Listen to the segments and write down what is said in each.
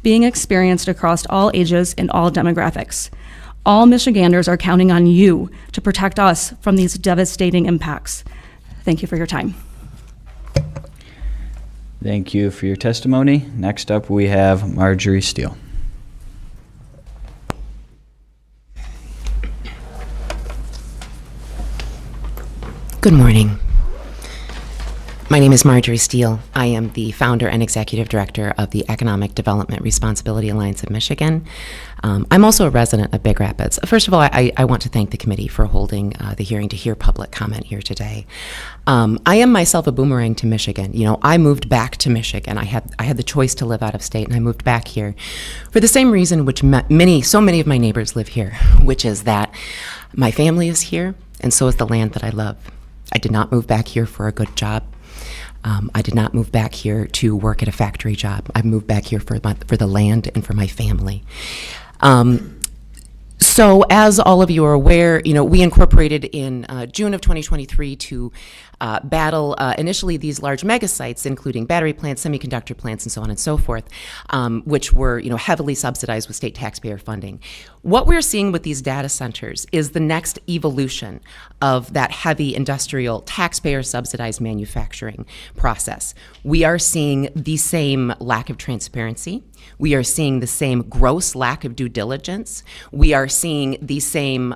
being experienced across all ages and all demographics. All Michiganders are counting on you to protect us from these devastating impacts. Thank you for your time. Thank you for your testimony. Next up, we have Marjorie Steele. Good morning. My name is Marjorie Steele. I am the founder and executive director of the Economic Development Responsibility Alliance of Michigan. I'm also a resident of Big Rapids. First of all, I want to thank the committee for holding the hearing to hear public comment here today. I am myself a boomerang to Michigan. You know, I moved back to Michigan. I had the choice to live out of state, and I moved back here for the same reason which so many of my neighbors live here, which is that my family is here, and so is the land that I love. I did not move back here for a good job. I did not move back here to work at a factory job. I moved back here for the land and for my family. So as all of you are aware, you know, we incorporated in June of 2023 to battle initially these large mega sites, including battery plants, semiconductor plants, and so on and so forth, which were, you know, heavily subsidized with state taxpayer funding. What we're seeing with these data centers is the next evolution of that heavy industrial taxpayer subsidized manufacturing process. We are seeing the same lack of transparency. We are seeing the same gross lack of due diligence. We are seeing the same,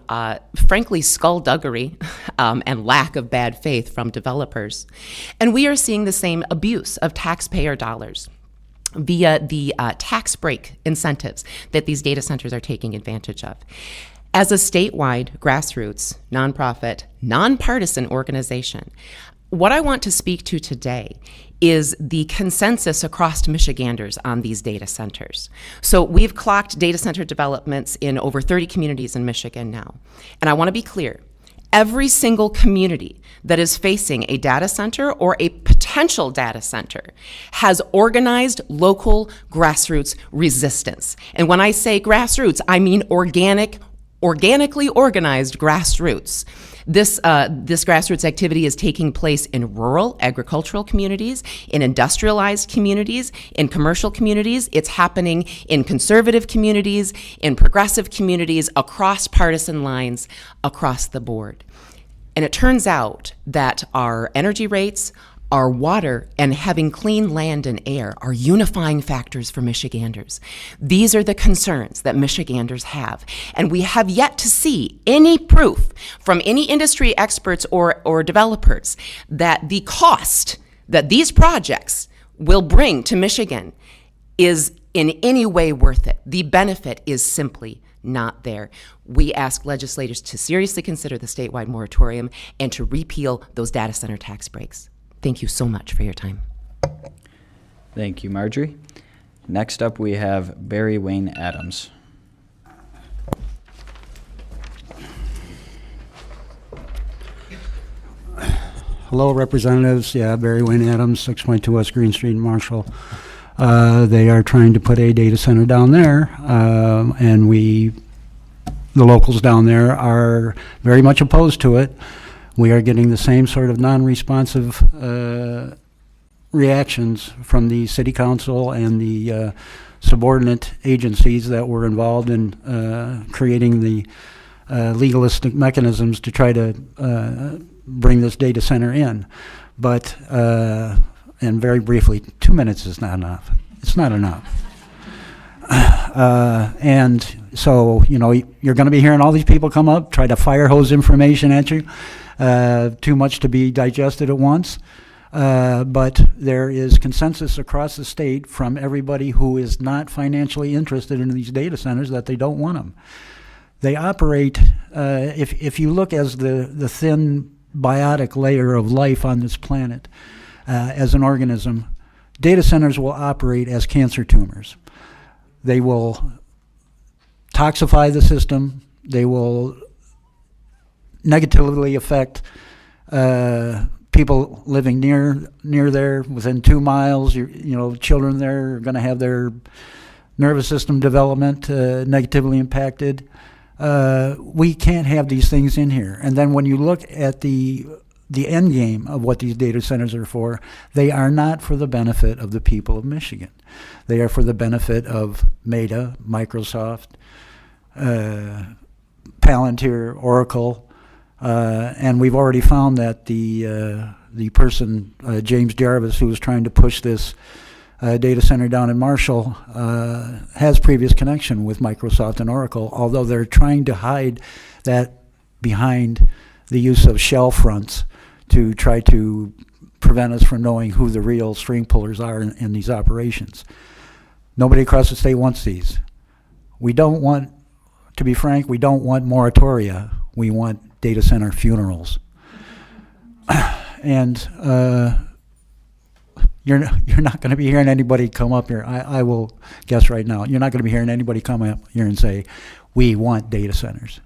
frankly, skullduggery and lack of bad faith from developers. And we are seeing the same abuse of taxpayer dollars via the tax break incentives that these data centers are taking advantage of. As a statewide, grassroots, nonprofit, nonpartisan organization, what I want to speak to today is the consensus across Michiganders on these data centers. So we've clocked data center developments in over 30 communities in Michigan now. And I want to be clear, every single community that is facing a data center or a potential data center has organized local grassroots resistance. And when I say grassroots, I mean organically organized grassroots. This grassroots activity is taking place in rural agricultural communities, in industrialized communities, in commercial communities. It's happening in conservative communities, in progressive communities, across partisan lines, across the board. And it turns out that our energy rates, our water, and having clean land and air are unifying factors for Michiganders. These are the concerns that Michiganders have. And we have yet to see any proof from any industry experts or developers that the cost that these projects will bring to Michigan is in any way worth it. The benefit is simply not there. We ask legislators to seriously consider the statewide moratorium and to repeal those data center tax breaks. Thank you so much for your time. Thank you, Marjorie. Next up, we have Barry Wayne Adams. Hello, representatives. Yeah, Barry Wayne Adams, 6.2 West Green Street in Marshall. They are trying to put a data center down there, and the locals down there are very much opposed to it. We are getting the same sort of non-responsive reactions from the city council and the subordinate agencies that were involved in creating the legalistic mechanisms to try to bring this data center in. But, and very briefly, 2 minutes is not enough. It's not enough. And so, you know, you're going to be hearing all these people come up, try to fire hose information at you. Too much to be digested at once. But there is consensus across the state from everybody who is not financially interested in these data centers that they don't want them. They operate, if you look as the thin biotic layer of life on this planet as an organism, data centers will operate as cancer tumors. They will toxify the system. They will negatively affect people living near there, within 2 miles. You know, children there are going to have their nervous system development negatively impacted. We can't have these things in here. And then when you look at the the end game of what these data centers are for. They are not for the benefit of the people of Michigan. They are for the benefit of Meta, Microsoft, Palantir, Oracle, and we've already found that the person, James Jarvis, who was trying to push this data center down in Marshall, has previous connection with Microsoft and Oracle, although they're trying to hide that behind the use of shell fronts to try to prevent us from knowing who the real string pullers are in these operations. Nobody across the state wants these. We don't want, to be frank, we don't want moratoria. We want data center funerals. And you're not going to be hearing anybody come up here. I will guess right now, you're not going to be hearing anybody come up here and say, we want data centers.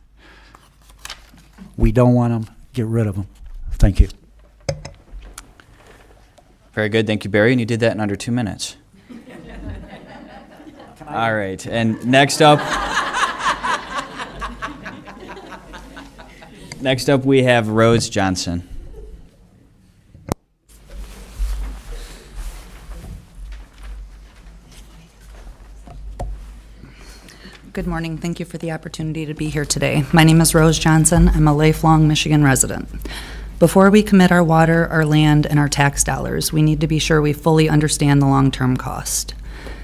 We don't want them. Get rid of them. Thank you. Very good. Thank you, Barry. And you did that in under 2 minutes. All right. And next up, we have Rose Johnson. Good morning. Thank you for the opportunity to be here today. My name is Rose Johnson. I'm a lifelong Michigan resident. Before we commit our water, our land, and our tax dollars, we need to be sure we fully understand the long-term cost.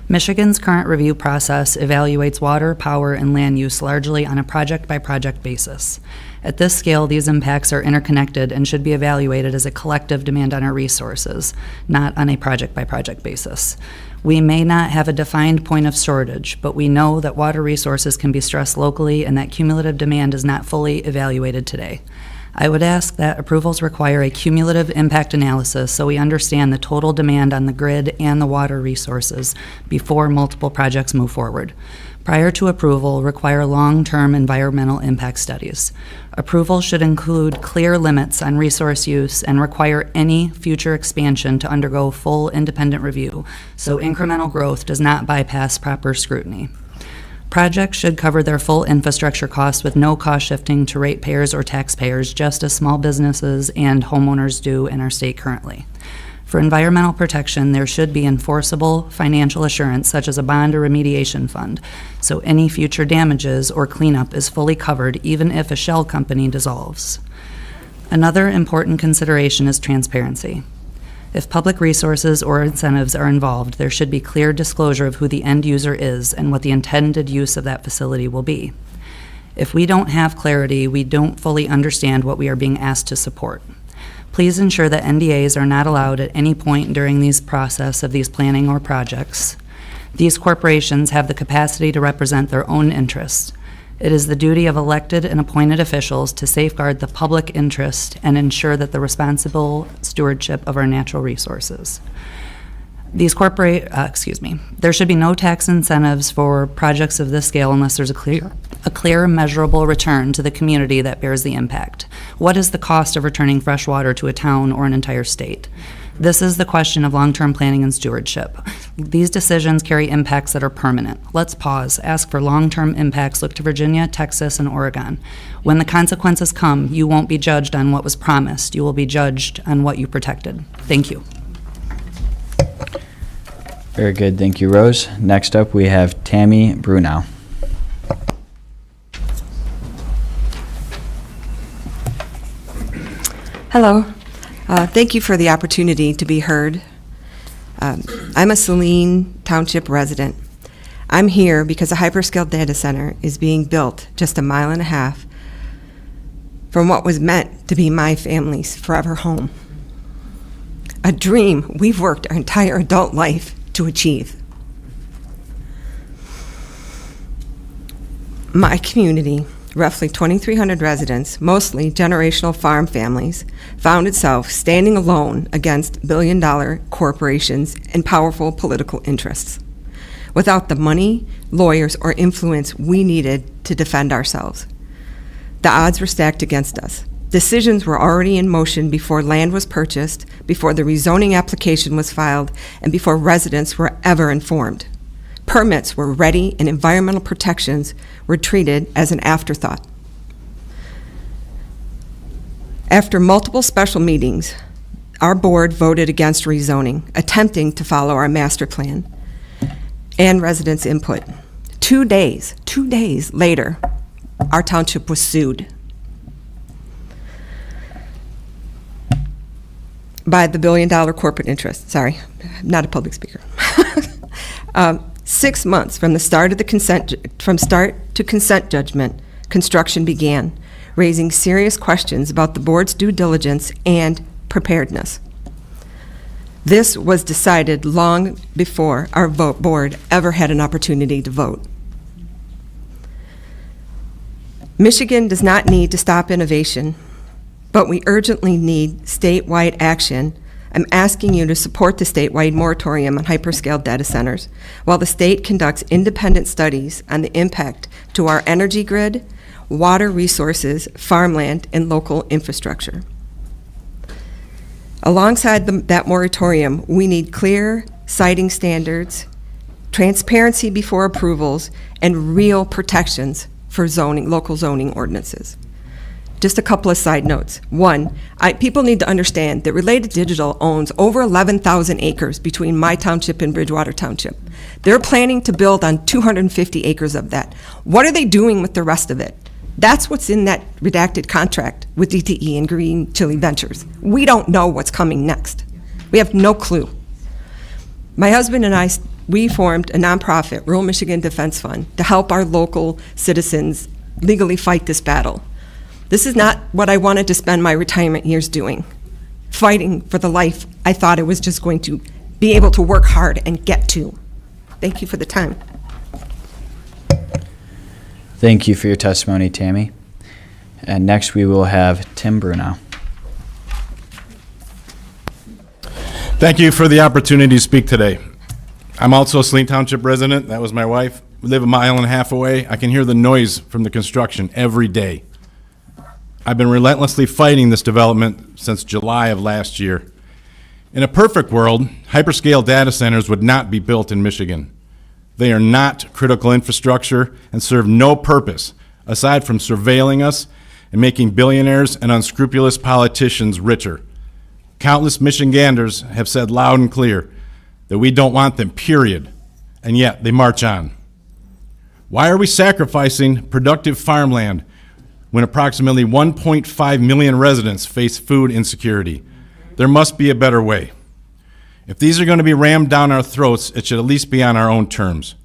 Michigan's current review process evaluates water, power, and land use largely on a project-by-project basis. At this scale, these impacts are interconnected and should be evaluated as a collective demand on our resources, not on a project-by-project basis. We may not have a defined point of shortage, but we know that water resources can be stressed locally and that cumulative demand is not fully evaluated today. I would ask that approvals require a cumulative impact analysis so we understand the total demand on the grid and the water resources before multiple projects move forward. Prior to approval, require long-term environmental impact studies. Approval should include clear limits on resource use and require any future expansion to undergo full independent review, so incremental growth does not bypass proper scrutiny. Projects should cover their full infrastructure costs with no cost shifting to ratepayers or taxpayers, just as small businesses and homeowners do in our state currently. For environmental protection, there should be enforceable financial assurance, such as a bond or remediation fund, so any future damages or cleanup is fully covered, even if a shell company dissolves. Another important consideration is transparency. If public resources or incentives are involved, there should be clear disclosure of who the end user is and what the intended use of that facility will be. If we don't have clarity, we don't fully understand what we are being asked to support. Please ensure that NDAs are not allowed at any point during these process of these planning or projects. These corporations have the capacity to represent their own interests. It is the duty of elected and appointed officials to safeguard the public interest and ensure that the responsible stewardship of our natural resources. There should be no tax incentives for projects of this scale unless there's a clear, measurable return to the community that bears the impact. What is the cost of returning fresh water to a town or an entire state? This is the question of long-term planning and stewardship. These decisions carry impacts that are permanent. Let's pause, ask for long-term impacts, look to Virginia, Texas, and Oregon. When the consequences come, you won't be judged on what was promised. You will be judged on what you protected. Thank you. Very good. Thank you, Rose. Next up, we have Tammy Brunau. Hello. Thank you for the opportunity to be heard. I'm a Saline Township resident. I'm here because a hyperscale data center is being built just a mile and a half from what was meant to be my family's forever home. A dream we've worked our entire adult life to achieve. My community, roughly 2,300 residents, mostly generational farm families, found itself standing alone against billion-dollar corporations and powerful political interests, without the money, lawyers, or influence we needed to defend ourselves. The odds were stacked against us. Decisions were already in motion before land was purchased, before the rezoning application was filed, and before residents were ever informed. Permits were ready and environmental protections were treated as an afterthought. After multiple special meetings, our board voted against rezoning, attempting to follow our master plan and residents' input. 2 days later, our township was sued by the billion-dollar corporate interest. Sorry, I'm not a public speaker. 6 months from the start of start to consent judgment, construction began, raising serious questions about the board's due diligence and preparedness. This was decided long before our board ever had an opportunity to vote. Michigan does not need to stop innovation, but we urgently need statewide action. I'm asking you to support the statewide moratorium on hyperscale data centers while the state conducts independent studies on the impact to our energy grid, water resources, farmland, and local infrastructure. Alongside that moratorium, we need clear siting standards, transparency before approvals, and real protections for local zoning ordinances. Just a couple of side notes. One, people need to understand that Related Digital owns over 11,000 acres between my township and Bridgewater Township. They're planning to build on 250 acres of that. What are they doing with the rest of it? That's what's in that redacted contract with DTE and Green Chili Ventures. We don't know what's coming next. We have no clue. My husband and I, we formed a nonprofit, Rural Michigan Defense Fund, to help our local citizens legally fight this battle. This is not what I wanted to spend my retirement years doing, fighting for the life I thought I was just going to be able to work hard and get to. Thank you for the time. Thank you for your testimony, Tammy. And next we will have Tim Bruno. Thank you for the opportunity to speak today. I'm also a Saline Township resident. That was my wife. We live 1.5 miles away. I can hear the noise from the construction every day. I've been relentlessly fighting this development since July of last year. In a perfect world, hyperscale data centers would not be built in Michigan. They are not critical infrastructure and serve no purpose aside from surveilling us and making billionaires and unscrupulous politicians richer. Countless Michiganders have said loud and clear that we don't want them, period, and yet they march on. Why are we sacrificing productive farmland when approximately 1.5 million residents face food insecurity? There must be a better way. If these are going to be rammed down our throats, it should at least be on our own terms.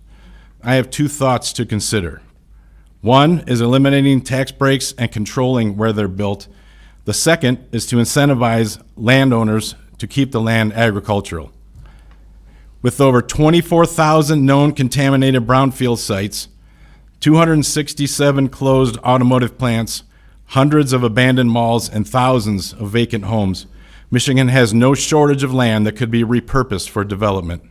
I have 2 thoughts to consider. One is eliminating tax breaks and controlling where they're built. The second is to incentivize landowners to keep the land agricultural. With over 24,000 known contaminated brownfield sites, 267 closed automotive plants, hundreds of abandoned malls, and thousands of vacant homes, Michigan has no shortage of land that could be repurposed for development.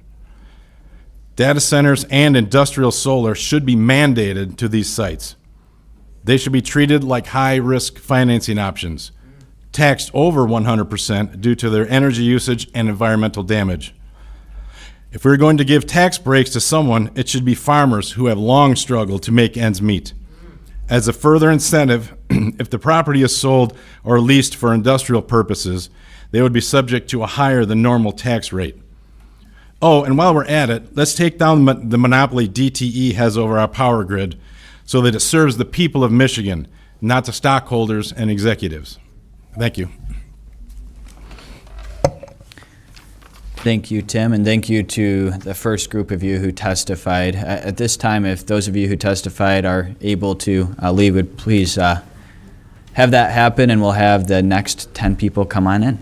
Data centers and industrial solar should be mandated to these sites. They should be treated like high-risk financing options, taxed over 100% due to their energy usage and environmental damage. If we're going to give tax breaks to someone, it should be farmers who have long struggled to make ends meet. As a further incentive, if the property is sold or leased for industrial purposes, they would be subject to a higher than normal tax rate. Oh, and while we're at it, let's take down the monopoly DTE has over our power grid so that it serves the people of Michigan, not the stockholders and executives. Thank you. Thank you, Tim, and thank you to the first group of you who testified. At this time, if those of you who testified are able to leave, would please have that happen, and we'll have the next 10 people come on in.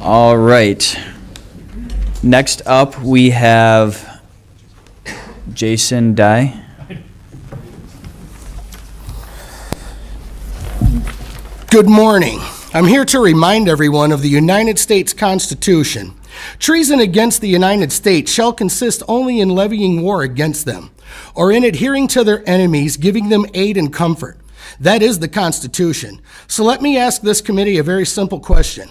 All right. Next up, we have Jason Dye. Good morning. I'm here to remind everyone of the United States Constitution. Treason against the United States shall consist only in levying war against them, or in adhering to their enemies, giving them aid and comfort. That is the Constitution. So let me ask this committee a very simple question.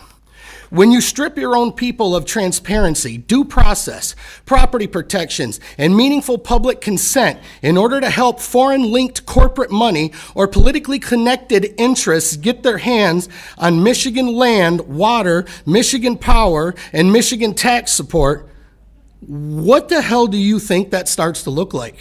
When you strip your own people of transparency, due process, property protections, and meaningful public consent in order to help foreign-linked corporate money or politically connected interests get their hands on Michigan land, water, Michigan power, and Michigan tax support, what the hell do you think that starts to look like?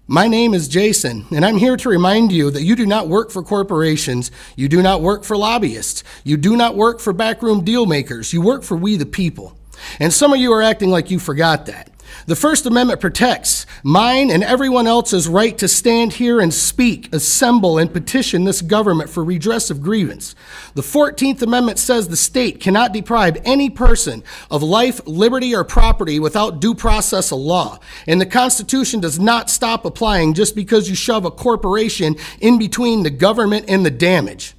My name is Jason, and I'm here to remind you that you do not work for corporations, you do not work for lobbyists, you do not work for backroom deal makers, you work for we the people. And some of you are acting like you forgot that. The First Amendment protects mine and everyone else's right to stand here and speak, assemble, and petition this government for redress of grievance. The 14th Amendment says the state cannot deprive any person of life, liberty, or property without due process of law. And the Constitution does not stop applying just because you shove a corporation in between the government and the damage.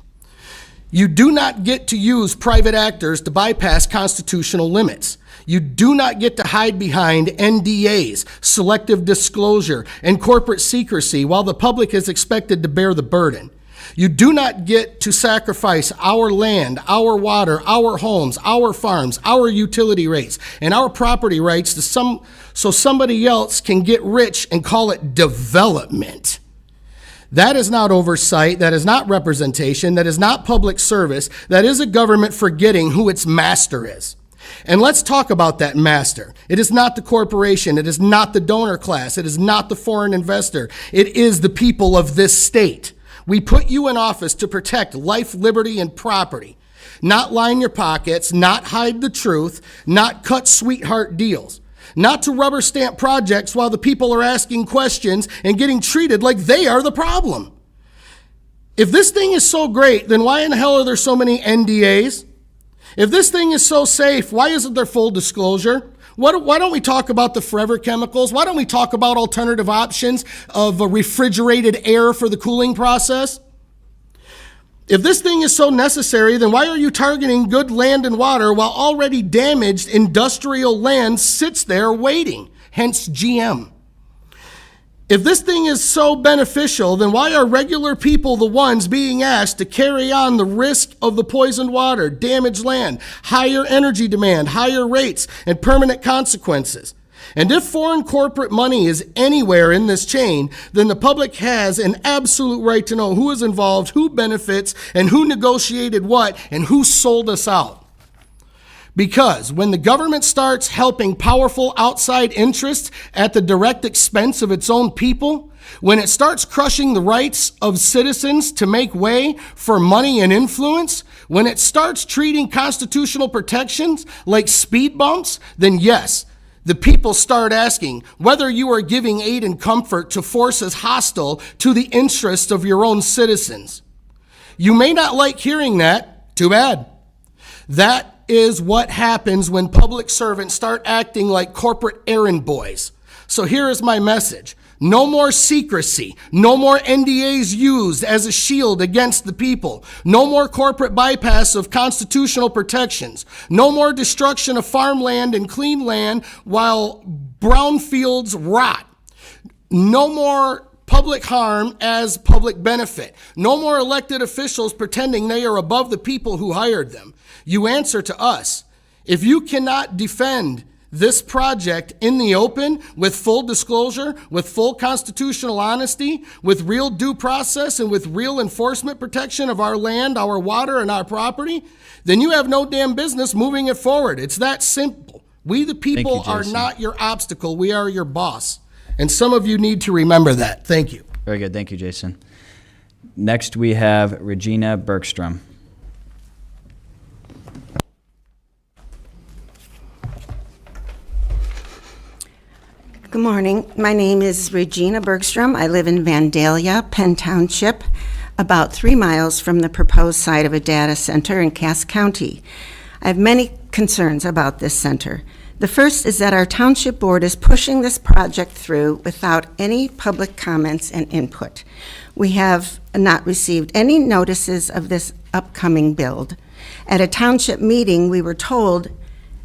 You do not get to use private actors to bypass constitutional limits. You do not get to hide behind NDAs, selective disclosure, and corporate secrecy while the public is expected to bear the burden. You do not get to sacrifice our land, our water, our homes, our farms, our utility rates, and our property rights to so somebody else can get rich and call it development. That is not oversight, that is not representation, that is not public service, that is a government forgetting who its master is. And let's talk about that master. It is not the corporation, it is not the donor class, it is not the foreign investor, it is the people of this state. We put you in office to protect life, liberty, and property, not line your pockets, not hide the truth, not cut sweetheart deals. Not to rubber stamp projects while the people are asking questions and getting treated like they are the problem. If this thing is so great, then why in the hell are there so many NDAs? If this thing is so safe, why isn't there full disclosure? Why don't we talk about the forever chemicals? Why don't we talk about alternative options of a refrigerated air for the cooling process? If this thing is so necessary, then why are you targeting good land and water while already damaged industrial land sits there waiting, hence GM? If this thing is so beneficial, then why are regular people the ones being asked to carry on the risk of the poisoned water, damaged land, higher energy demand, higher rates, and permanent consequences? And if foreign corporate money is anywhere in this chain, then the public has an absolute right to know who is involved, who benefits, and who negotiated what, and who sold us out. Because when the government starts helping powerful outside interests at the direct expense of its own people, when it starts crushing the rights of citizens to make way for money and influence, when it starts treating constitutional protections like speed bumps, then yes, the people start asking whether you are giving aid and comfort to forces hostile to the interests of your own citizens. You may not like hearing that. Too bad. That is what happens when public servants start acting like corporate errand boys. So here is my message. No more secrecy. No more NDAs used as a shield against the people. No more corporate bypass of constitutional protections. No more destruction of farmland and clean land while brownfields rot. No more public harm as public benefit. No more elected officials pretending they are above the people who hired them. You answer to us. If you cannot defend this project in the open with full disclosure, with full constitutional honesty, with real due process, and with real enforcement protection of our land, our water, and our property, then you have no damn business moving it forward. It's that simple. We, the people, Thank you, are Jason. not your obstacle. We are your boss. And some of you need to remember that. Thank you. Very good. Thank you, Jason. Next, we have Regina Bergstrom. Good morning. My name is Regina Bergstrom. I live in Vandalia, Penn Township, about 3 miles from the proposed site of a data center in Cass County. I have many concerns about this center. The first is that our township board is pushing this project through without any public comments and input. We have not received any notices of this upcoming build. At a township meeting, we were told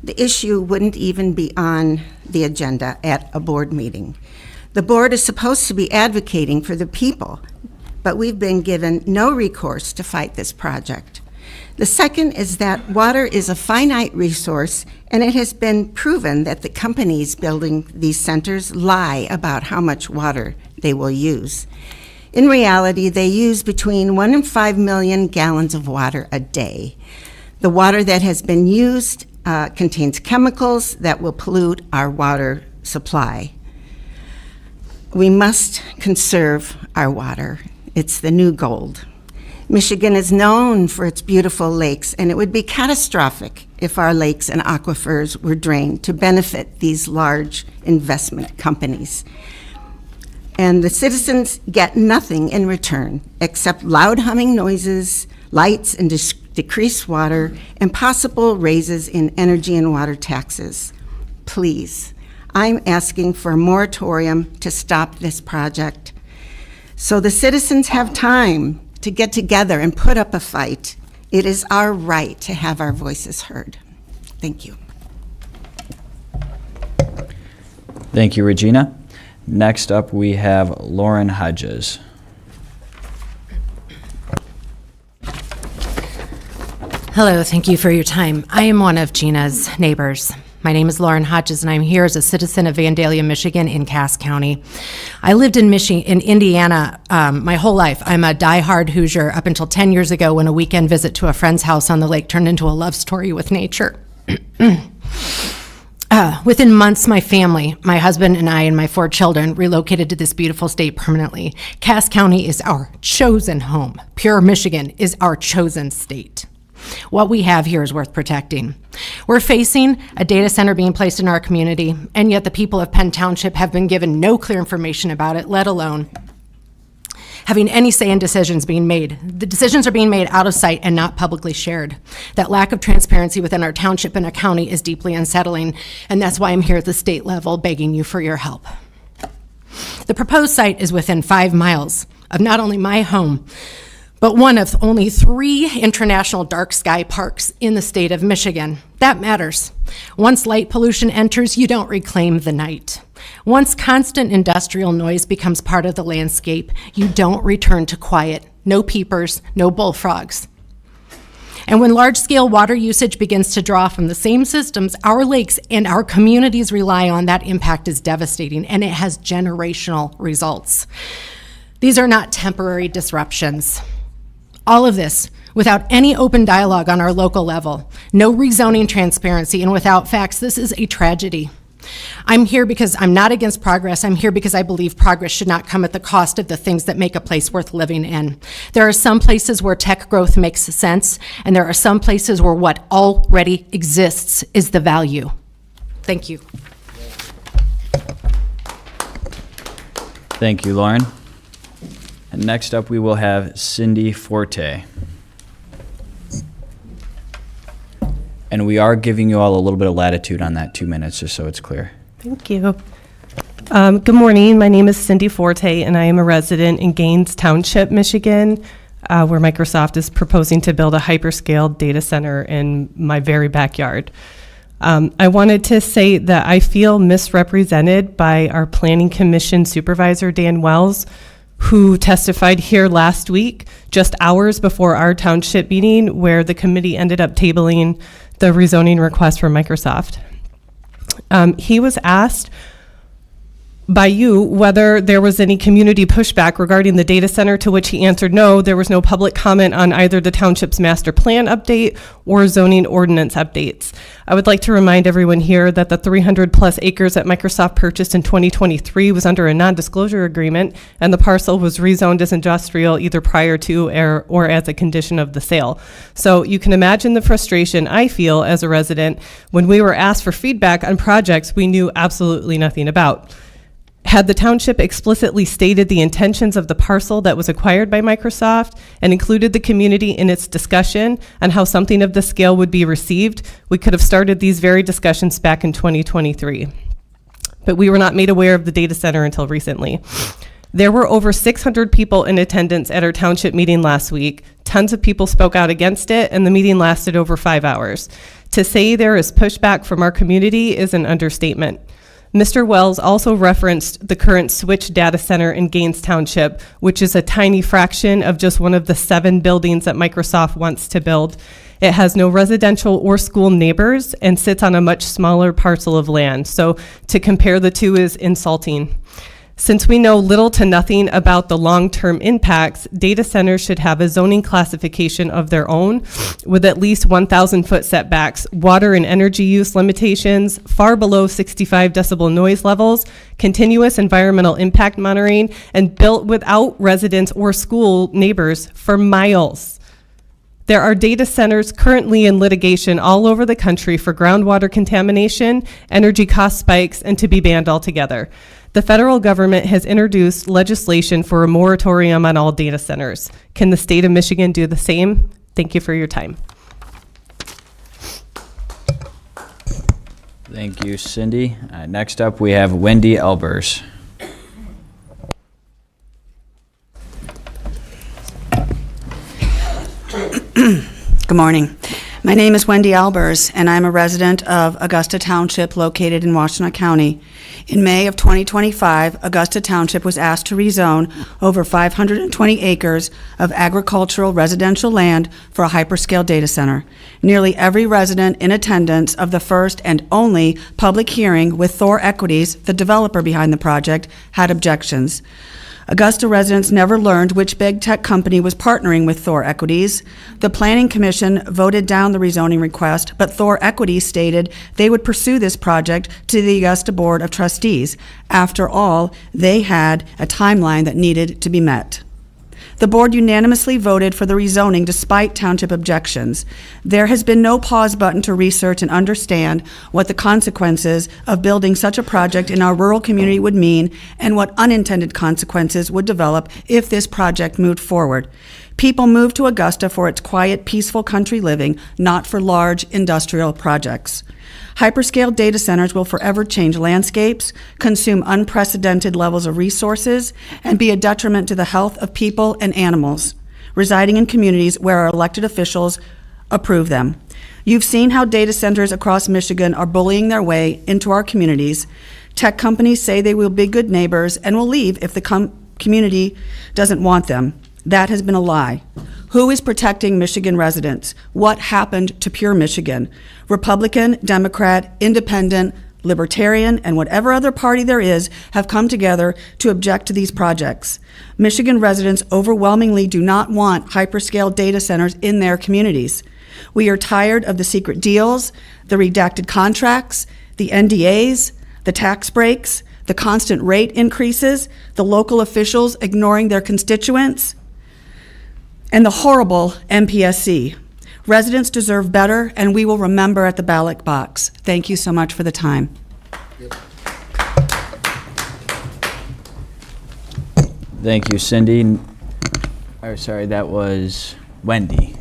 the issue wouldn't even be on the agenda at a board meeting. The board is supposed to be advocating for the people, but we've been given no recourse to fight this project. The second is that water is a finite resource, and it has been proven that the companies building these centers lie about how much water they will use. In reality, they use between 1 and 5 million gallons of water a day. The water that has been used contains chemicals that will pollute our water supply. We must conserve our water. It's the new gold. Michigan is known for its beautiful lakes, and it would be catastrophic if our lakes and aquifers were drained to benefit these large investment companies. And the citizens get nothing in return except loud humming noises, lights, and decreased water, and possible raises in energy and water taxes. Please, I'm asking for a moratorium to stop this project so the citizens have time to get together and put up a fight. It is our right to have our voices heard. Thank you. Thank you, Regina. Next up, we have Lauren Hodges. Hello, thank you for your time. I am one of Gina's neighbors. My name is Lauren Hodges, and I'm here as a citizen of Vandalia, Michigan, in Cass County. I lived in Indiana my whole life. I'm a diehard Hoosier up until 10 years ago when a weekend visit to a friend's house on the lake turned into a love story with nature. Within months, my family, my husband and I and my 4 children relocated to this beautiful state permanently. Cass County is our chosen home. Pure Michigan is our chosen state. What we have here is worth protecting. We're facing a data center being placed in our community, and yet the people of Penn Township have been given no clear information about it, let alone having any say in decisions being made. The decisions are being made out of sight and not publicly shared. That lack of transparency within our township and our county is deeply unsettling, and that's why I'm here at the state level begging you for your help. The proposed site is within 5 miles of not only my home, but one of only 3 international dark sky parks in the state of Michigan. That matters. Once light pollution enters, you don't reclaim the night. Once constant industrial noise becomes part of the landscape, you don't return to quiet. No peepers, no bullfrogs. And when large-scale water usage begins to draw from the same systems our lakes and our communities rely on, that impact is devastating, and it has generational results. These are not temporary disruptions. All of this without any open dialogue on our local level, no rezoning transparency, and without facts. This is a tragedy. I'm here because I'm not against progress. I'm here because I believe progress should not come at the cost of the things that make a place worth living in. There are some places where tech growth makes sense, and there are some places where what already exists is the value. Thank you. Thank you, Lauren. And next up, we will have Cindy Forte. And we are giving you all a little bit of latitude on that 2 minutes, just so it's clear. Thank you. Good morning. My name is Cindy Forte, and I am a resident in Gaines Township, Michigan, where Microsoft is proposing to build a hyperscale data center in my very backyard. I wanted to say that I feel misrepresented by our Planning Commission Supervisor, Dan Wells, who testified here last week, just hours before our township meeting, where the committee ended up tabling the rezoning request for Microsoft. He was asked by you whether there was any community pushback regarding the data center, to which he answered no, there was no public comment on either the township's master plan update or zoning ordinance updates. I would like to remind everyone here that the 300 plus acres that Microsoft purchased in 2023 was under a non-disclosure agreement, and the parcel was rezoned as industrial either prior to or as a condition of the sale. So you can imagine the frustration I feel as a resident when we were asked for feedback on projects we knew absolutely nothing about. Had the township explicitly stated the intentions of the parcel that was acquired by Microsoft and included the community in its discussion on how something of this scale would be received, we could have started these very discussions back in 2023. But we were not made aware of the data center until recently. There were over 600 people in attendance at our township meeting last week. Tons of people spoke out against it, and the meeting lasted over 5 hours. To say there is pushback from our community is an understatement. Mr. Wells also referenced the current Switch data center in Gaines Township, which is a tiny fraction of just one of the 7 buildings that Microsoft wants to build. It has no residential or school neighbors and sits on a much smaller parcel of land. So to compare the two is insulting. Since we know little to nothing about the long-term impacts, data centers should have a zoning classification of their own with at least 1,000-foot setbacks, water and energy use limitations, far below 65 decibel noise levels, continuous environmental impact monitoring, and built without residents or school neighbors for miles. There are data centers currently in litigation all over the country for groundwater contamination, energy cost spikes, and to be banned altogether. The federal government has introduced legislation for a moratorium on all data centers. Can the state of Michigan do the same? Thank you for your time. Thank you, Cindy. Next up, we have Wendy Elbers. Good morning. My name is Wendy Albers, and I'm a resident of Augusta Township located in Washtenaw County. In May of 2025, Augusta Township was asked to rezone over 520 acres of agricultural residential land for a hyperscale data center. Nearly every resident in attendance of the first and only public hearing with Thor Equities, the developer behind the project, had objections. Augusta residents never learned which big tech company was partnering with Thor Equities. The Planning Commission voted down the rezoning request, but Thor Equities stated they would pursue this project to the Augusta Board of Trustees. After all, they had a timeline that needed to be met. The board unanimously voted for the rezoning despite township objections. There has been no pause button to research and understand what the consequences of building such a project in our rural community would mean and what unintended consequences would develop if this project moved forward. People moved to Augusta for its quiet, peaceful country living, not for large industrial projects. Hyperscale data centers will forever change landscapes, consume unprecedented levels of resources, and be a detriment to the health of people and animals residing in communities where our elected officials approve them. You've seen how data centers across Michigan are bullying their way into our communities. Tech companies say they will be good neighbors and will leave if the community doesn't want them. That has been a lie. Who is protecting Michigan residents? What happened to pure Michigan? Republican, Democrat, Independent, Libertarian, and whatever other party there is have come together to object to these projects. Michigan residents overwhelmingly do not want hyperscale data centers in their communities. We are tired of the secret deals, the redacted contracts, the NDAs, the tax breaks, the constant rate increases, the local officials ignoring their constituents, and the horrible MPSC. Residents deserve better, and we will remember at the ballot box. Thank you so much for the time. Thank you, Cindy. Oh, sorry, that was Wendy.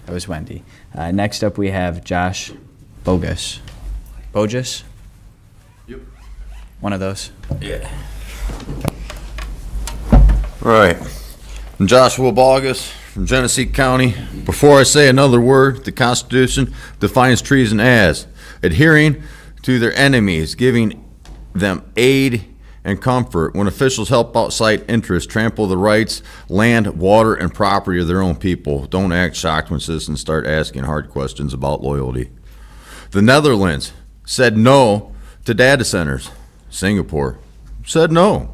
That was Wendy. Next up, we have Josh Bogus. Bogus? Yep. One of those. Yeah. Right. I'm Joshua Bogus from Genesee County. Before I say another word, the Constitution defines treason as adhering to their enemies, giving them aid and comfort when officials help outside interests trample the rights, land, water, and property of their own people. Don't act shocked when citizens start asking hard questions about loyalty. The Netherlands said no to data centers. Singapore said no.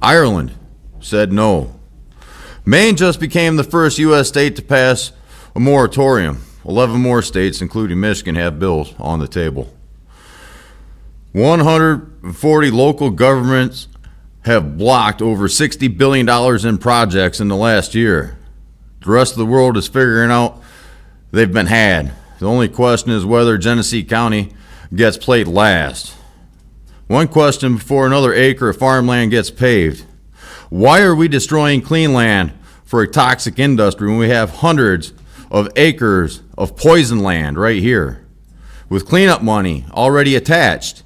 Ireland said no. Maine just became the first U.S. state to pass a moratorium. 11 more states, including Michigan, have bills on the table. 140 local governments have blocked over $60 billion in projects in the last year. The rest of the world is figuring out they've been had. The only question is whether Genesee County gets played last. One question before another acre of farmland gets paved. Why are we destroying clean land for a toxic industry when we have hundreds of acres of poison land right here with cleanup money already attached,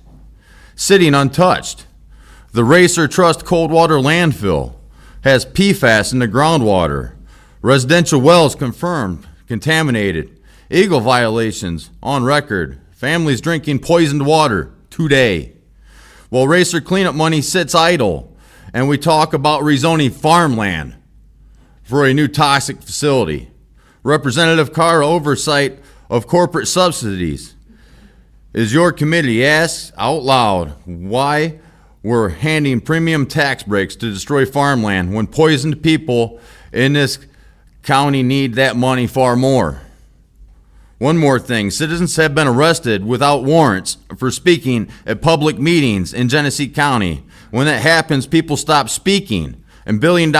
sitting untouched? The Racer Trust Coldwater landfill has PFAS in the groundwater. Residential wells confirmed contaminated. Eagle violations on record. Families drinking poisoned water today. While Racer cleanup money sits idle and we talk about rezoning farmland for a new toxic facility. Representative Carr, Oversight of Corporate Subsidies, is your committee asks out loud why we're handing premium tax breaks to destroy farmland when poisoned people in this county need that money far more. One more thing, citizens have been arrested without warrants for speaking at public meetings in Genesee County. When that happens, people stop speaking and $1 billion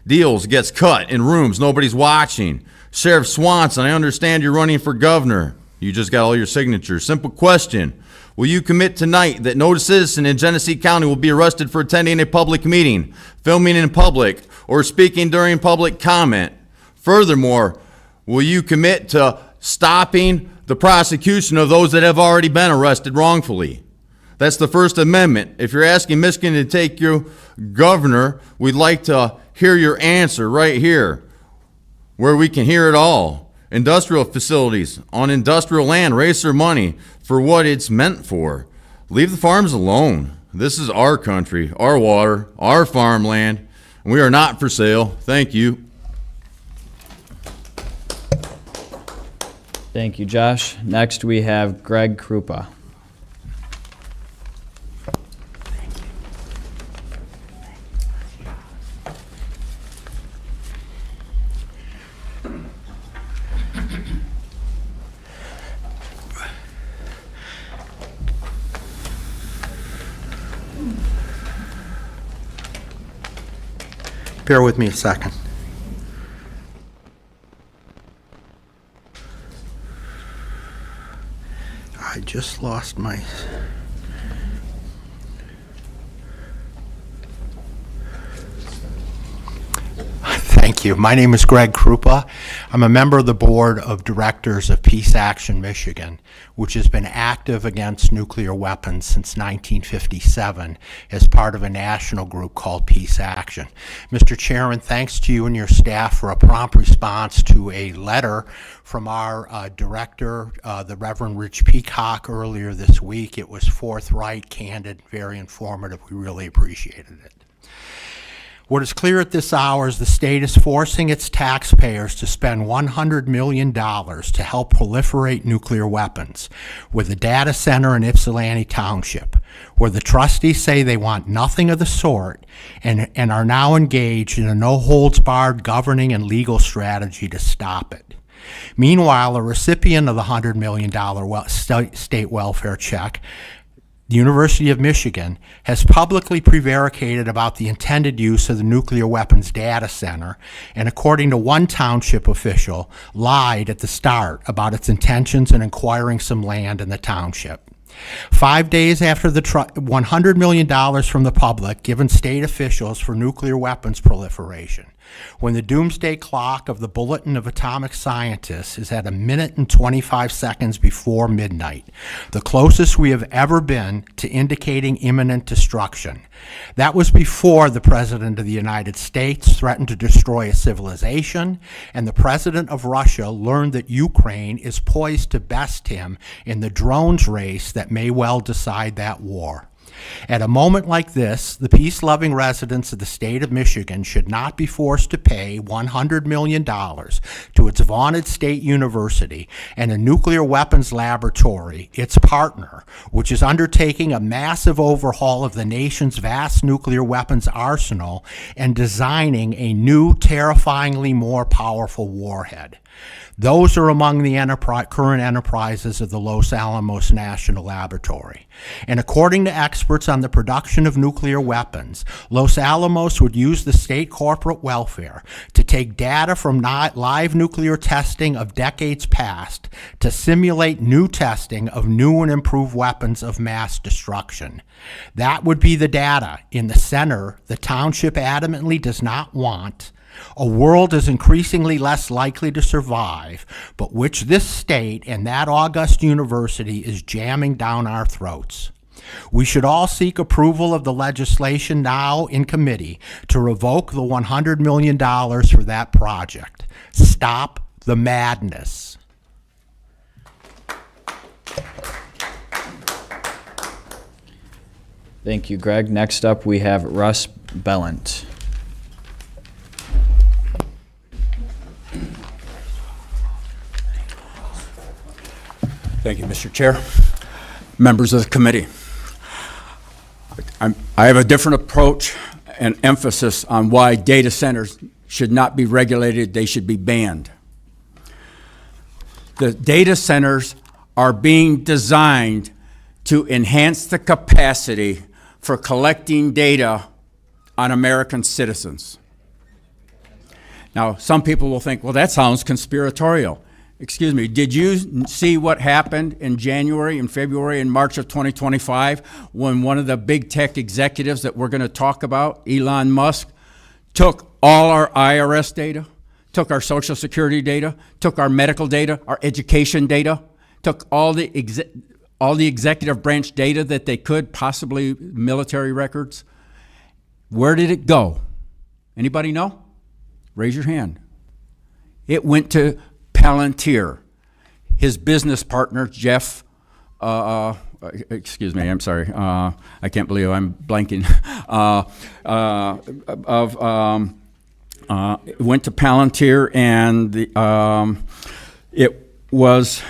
deals gets cut in rooms nobody's watching. Sheriff Swanson, I understand you're running for governor. You just got all your signatures. Simple question. Will you commit tonight that no citizen in Genesee County will be arrested for attending a public meeting, filming in public, or speaking during public comment? Furthermore, will you commit to stopping the prosecution of those that have already been arrested wrongfully? That's the First Amendment. If you're asking Michigan to take you governor, we'd like to hear your answer right here, where we can hear it all. Industrial facilities on industrial land raise their money for what it's meant for. Leave the farms alone. This is our country, our water, our farmland, and we are not for sale. Thank you. Thank you, Josh. Next, we have Greg Krupa. Bear with me a second. I just lost my... Thank you. My name is Greg Krupa. I'm a member of the Board of Directors of Peace Action Michigan, which has been active against nuclear weapons since 1957 as part of a national group called Peace Action. Mr. Chairman, thanks to you and your staff for a prompt response to a letter from our director, the Reverend Rich Peacock, earlier this week. It was forthright, candid, very informative. We really appreciated it. What is clear at this hour is the state is forcing its taxpayers to spend $100 million to help proliferate nuclear weapons with a data center in Ypsilanti Township, where the trustees say they want nothing of the sort and are now engaged in a no-holds-barred governing and legal strategy to stop it. Meanwhile, a recipient of the $100 million state welfare check, the University of Michigan, has publicly prevaricated about the intended use of the nuclear weapons data center, and according to one township official, lied at the start about its intentions in acquiring some land in the township. 5 days after the $100 million from the public given state officials for nuclear weapons proliferation, when the doomsday clock of the Bulletin of Atomic Scientists is at 1 minute and 25 seconds before midnight, the closest we have ever been to indicating imminent destruction. That was before the President of the United States threatened to destroy a civilization, and the President of Russia learned that Ukraine is poised to best him in the drones race that may well decide that war. At a moment like this, the peace-loving residents of the state of Michigan should not be forced to pay $100 million to its vaunted state university and a nuclear weapons laboratory, its partner, which is undertaking a massive overhaul of the nation's vast nuclear weapons arsenal and designing a new, terrifyingly more powerful warhead. Those are among the current enterprises of the Los Alamos National Laboratory. And according to experts on the production of nuclear weapons, Los Alamos would use the state corporate welfare to take data from live nuclear testing of decades past to simulate new testing of new and improved weapons of mass destruction. That would be the data in the center the township adamantly does not want. A world is increasingly less likely to survive, but which this state and that august university is jamming down our throats. We should all seek approval of the legislation now in committee to revoke the $100 million for that project. Stop the madness. Thank you, Greg. Next up, we have Russ Bellant. Thank you, Mr. Chair. Members of the committee. I have a different approach and emphasis on why data centers should not be regulated, they should be banned. The data centers are being designed to enhance the capacity for collecting data on American citizens. Now, some people will think, well, that sounds conspiratorial. Excuse me, did you see what happened in January and February and March of 2025 when one of the big tech executives that we're going to talk about, Elon Musk, took all our IRS data, took our Social Security data, took our medical data, our education data, took all the executive branch data that they could, possibly military records? Where did it go? Anybody know? Raise your hand. It went to Palantir. His business partner, Jeff, excuse me, I'm sorry, I can't believe I'm blanking, went to Palantir, and it was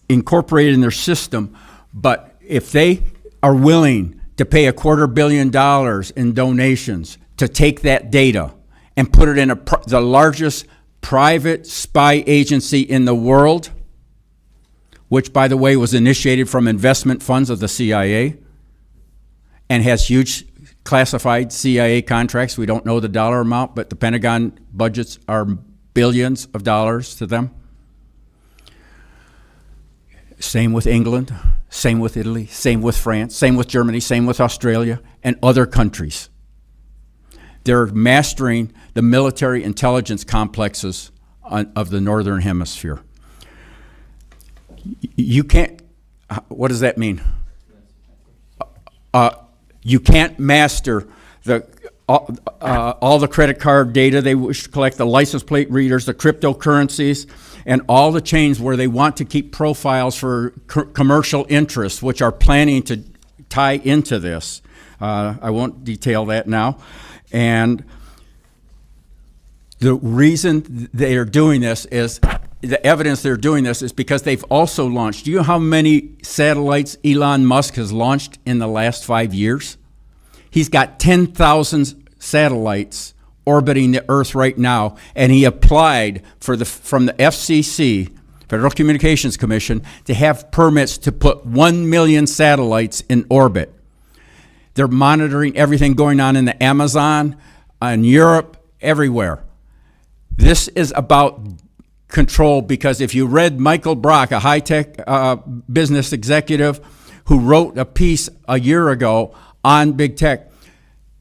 incorporated in their system, but if they are willing to pay $250 million in donations to take that data and put it in the largest private spy agency in the world, which, by the way, was initiated from investment funds of the CIA and has huge classified CIA contracts. We don't know the dollar amount, but the Pentagon budgets are billions of dollars to them. Same with England, same with Italy, same with France, same with Germany, same with Australia and other countries. They're mastering the military intelligence complexes of the Northern Hemisphere. You can't, what does that mean? You can't master all the credit card data. They wish to collect the license plate readers, the cryptocurrencies, and all the chains where they want to keep profiles for commercial interests, which are planning to tie into this. I won't detail that now. And the reason they are doing this is, the evidence they're doing this is because they've also launched, do you know how many satellites Elon Musk has launched in the last 5 years? He's got 10,000 satellites orbiting the Earth right now, and he applied from the FCC, Federal Communications Commission, to have permits to put 1 million satellites in orbit. They're monitoring everything going on in the Amazon, in Europe, everywhere. This is about control, because if you read Michael Brock, a high-tech business executive who wrote a piece a year ago on big tech,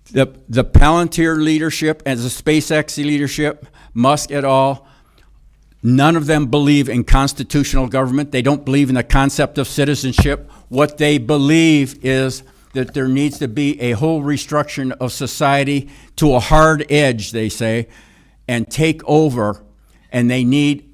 the Palantir leadership and the SpaceX leadership, Musk et al., none of them believe in constitutional government. They don't believe in the concept of citizenship. What they believe is that there needs to be a whole restructuring of society to a hard edge, they say, and take over. And they need,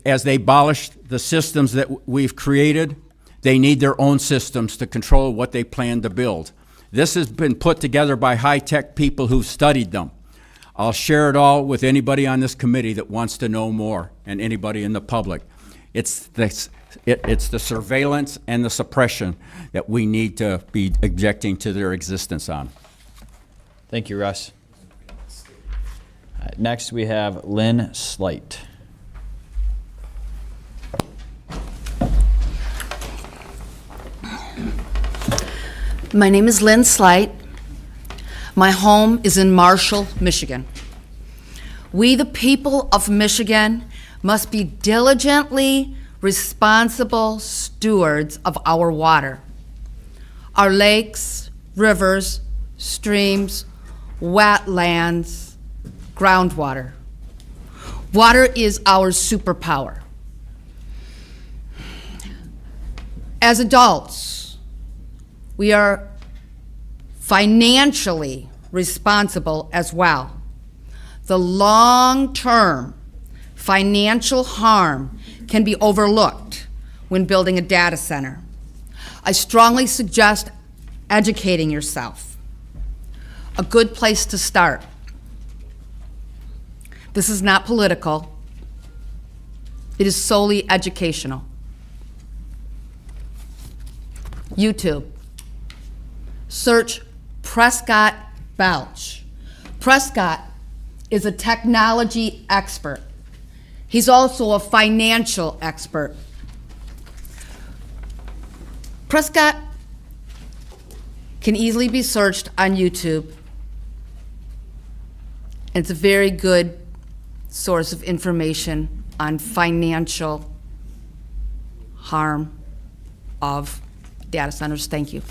as they abolish the systems that we've created, They need their own systems to control what they plan to build. This has been put together by high-tech people who've studied them. I'll share it all with anybody on this committee that wants to know more, and anybody in the public. It's the surveillance and the suppression that we need to be objecting to their existence on. Thank you, Russ. Next, we have Lynn Slight. My name is Lynn Slight. My home is in Marshall, Michigan. We, the people of Michigan, must be diligently responsible stewards of our water. Our lakes, rivers, streams, wetlands, groundwater. Water is our superpower. As adults, we are financially responsible as well. The long-term financial harm can be overlooked when building a data center. I strongly suggest educating yourself. A good place to start. This is not political. It is solely educational. YouTube. Search Prescott Belch. Prescott is a technology expert. He's also a financial expert. Prescott can easily be searched on YouTube. And it's a very good source of information on financial harm of data centers. Thank you.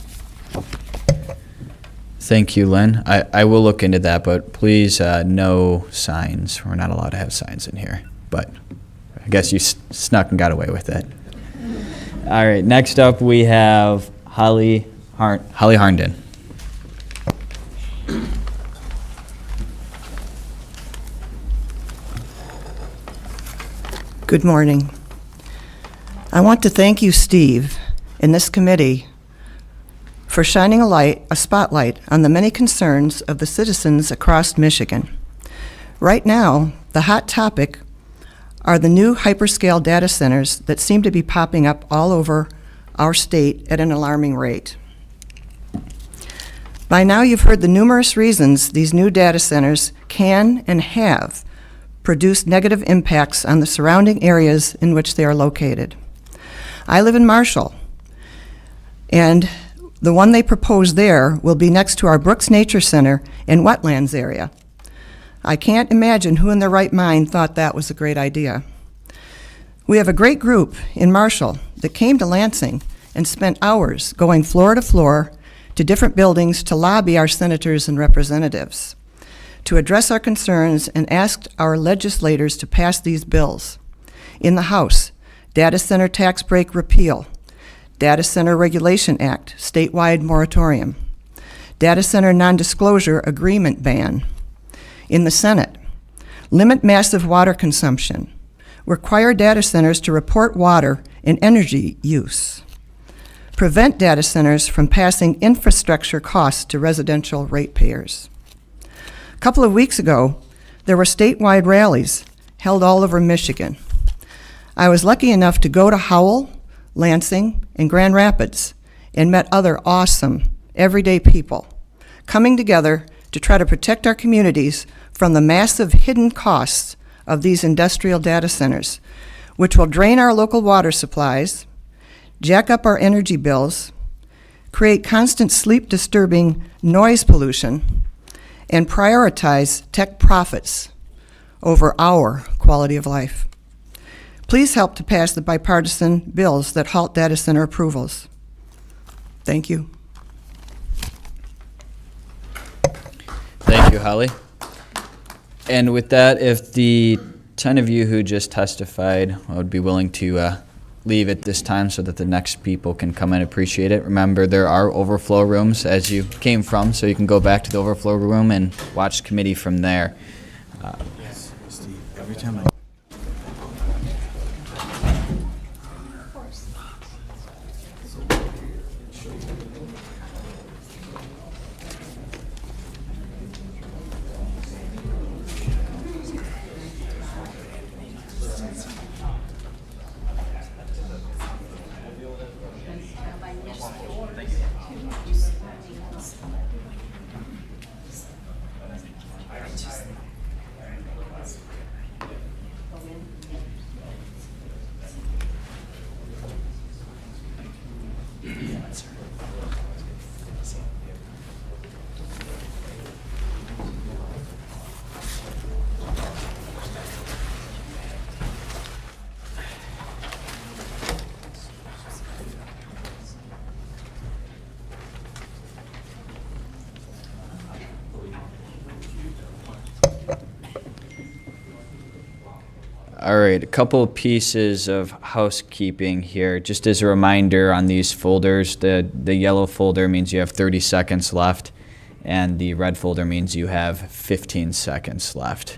Thank you, Lynn. I will look into that, but please, no signs. We're not allowed to have signs in here, but I guess you snuck and got away with it. All right, next up we have Holly Harnden. Good morning. I want to thank you, Steve, and this committee for shining a spotlight on the many concerns of the citizens across Michigan. Right now, the hot topic are the new hyperscale data centers that seem to be popping up all over our state at an alarming rate. By now, you've heard the numerous reasons these new data centers can and have produced negative impacts on the surrounding areas in which they are located. I live in Marshall, and the one they propose there will be next to our Brooks Nature Center and wetlands area. I can't imagine who in their right mind thought that was a great idea. We have a great group in Marshall that came to Lansing and spent hours going floor to floor to different buildings to lobby our senators and representatives, to address our concerns and asked our legislators to pass these bills. In the House, Data Center Tax Break Repeal, Data Center Regulation Act, statewide moratorium, Data Center Non-Disclosure Agreement ban. In the Senate, limit massive water consumption, require data centers to report water and energy use, prevent data centers from passing infrastructure costs to residential ratepayers. A couple of weeks ago, there were statewide rallies held all over Michigan. I was lucky enough to go to Howell, Lansing, and Grand Rapids and met other awesome, everyday people coming together to try to protect our communities from the massive hidden costs of these industrial data centers, which will drain our local water supplies, jack up our energy bills, create constant sleep-disturbing noise pollution, and prioritize tech profits over our quality of life. Please help to pass the bipartisan bills that halt data center approvals. Thank you. Thank you, Holly. And with that, if the 10 of you who just testified would be willing to leave at this time so that the next people can come and appreciate it. Remember, there are overflow rooms as you came from, so you can go back to the overflow room and watch committee from there. Yes, Steve, every time I All right, a couple of pieces of housekeeping here. Just as a reminder on these folders, the yellow folder means you have 30 seconds left, and the red folder means you have 15 seconds left.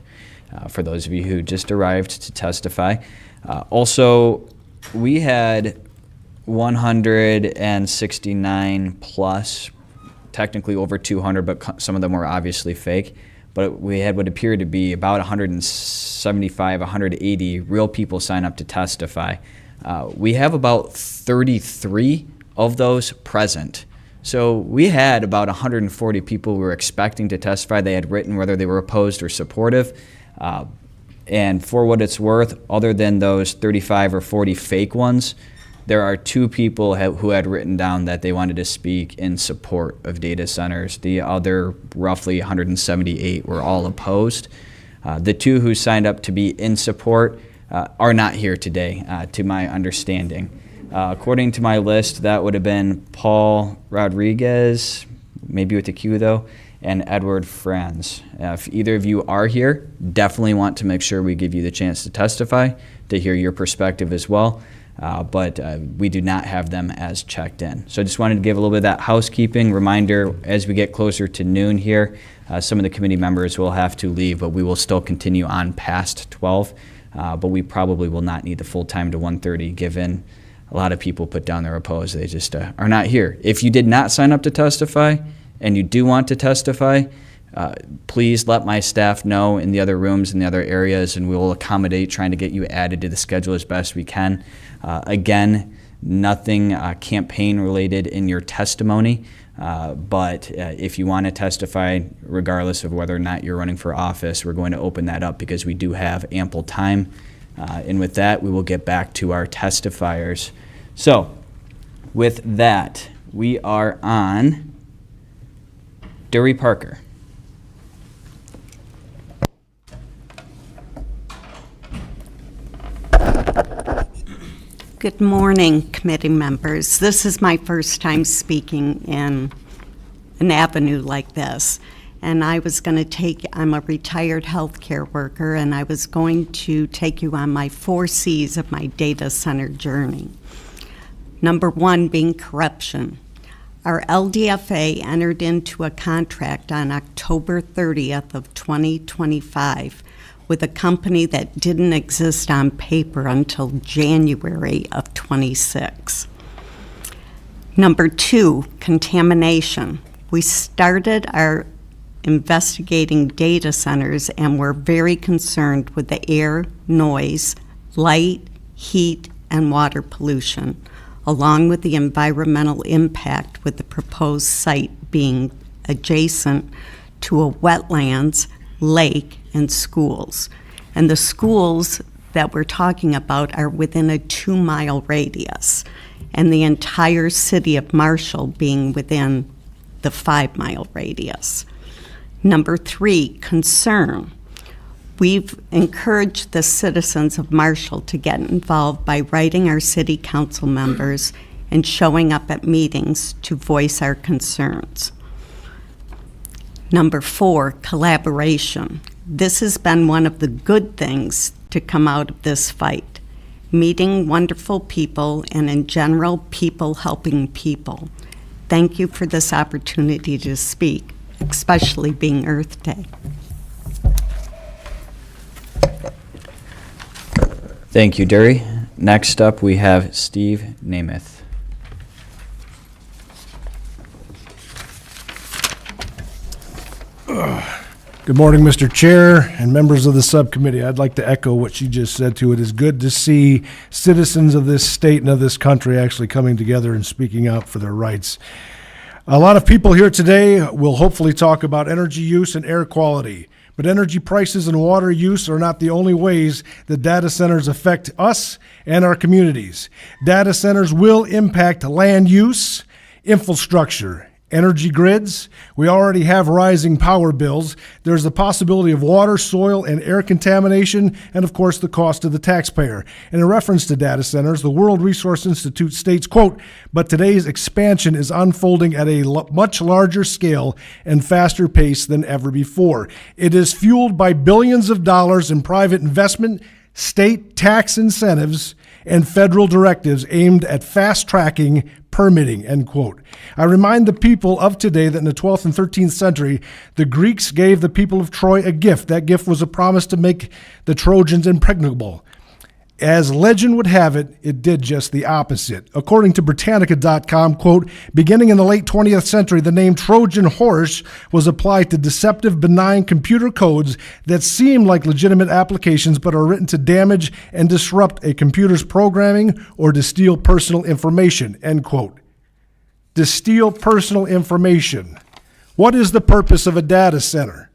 For those of you who just arrived to testify. Also, we had 169 plus, technically over 200, but some of them were obviously fake. But we had what appeared to be about 175, 180 real people sign up to testify. We have about 33 of those present. So we had about 140 people we were expecting to testify. They had written whether they were opposed or supportive. And for what it's worth, other than those 35 or 40 fake ones, there are 2 people who had written down that they wanted to speak in support of data centers. The other roughly 178 were all opposed. The 2 who signed up to be in support are not here today, to my understanding. According to my list, that would have been Paul Rodriguez, maybe with a Q though, and Edward Franz. If either of you are here, definitely want to make sure we give you the chance to testify, to hear your perspective as well. But we do not have them as checked in. So I just wanted to give a little bit of that housekeeping reminder as we get closer to noon here. Some of the committee members will have to leave, but we will still continue on past 12. But we probably will not need the full time to 1:30, given a lot of people put down their opposed. They just are not here. If you did not sign up to testify and you do want to testify, please let my staff know in the other rooms, in the other areas, and we will accommodate trying to get you added to the schedule as best we can. Again, nothing campaign related in your testimony, but if you want to testify, regardless of whether or not you're running for office, we're going to open that up because we do have ample time. And with that, we will get back to our testifiers. So, with that, we are on Dury Parker. Good morning, committee members. This is my first time speaking in an avenue like this. And I'm a retired healthcare worker, and I was going to take you on my 4 C's of my data center journey. Number 1 being corruption. Our LDFA entered into a contract on October 30th of 2025 with a company that didn't exist on paper until January of 26. Number 2, contamination. We started our investigating data centers and we're very concerned with the air, noise, light, heat, and water pollution, along with the environmental impact with the proposed site being adjacent to a wetlands, lake, and schools. And the schools that we're talking about are within a 2-mile radius, and the entire city of Marshall being within the 5-mile radius. Number 3, concern. We've encouraged the citizens of Marshall to get involved by writing our city council members and showing up at meetings to voice our concerns. Number 4, collaboration. This has been one of the good things to come out of this fight. Meeting wonderful people, and in general, people helping people. Thank you for this opportunity to speak, especially being Earth Day. Thank you, Dury. Next up, we have Steve Namath. Good morning, Mr. Chair and members of the subcommittee. I'd like to echo what she just said too. It is good to see citizens of this state and of this country actually coming together and speaking out for their rights. A lot of people here today will hopefully talk about energy use and air quality, but energy prices and water use are not the only ways that data centers affect us and our communities. Data centers will impact land use, infrastructure, energy grids. We already have rising power bills. There's the possibility of water, soil, and air contamination, and of course the cost to the taxpayer. And in reference to data centers, the World Resource Institute states, quote, "But today's expansion is unfolding at a much larger scale and faster pace than ever before. It is fueled by billions of dollars in private investment, state tax incentives, and federal directives aimed at fast-tracking permitting," end quote. I remind the people of today that in the 12th and 13th century, the Greeks gave the people of Troy a gift. That gift was a promise to make the Trojans impregnable. As legend would have it, it did just the opposite. According to Britannica.com, quote, "Beginning in the late 20th century, the name Trojan horse was applied to deceptive, benign computer codes that seem like legitimate applications but are written to damage and disrupt a computer's programming or to steal personal information," end quote. To steal personal information. What is the purpose of a data center?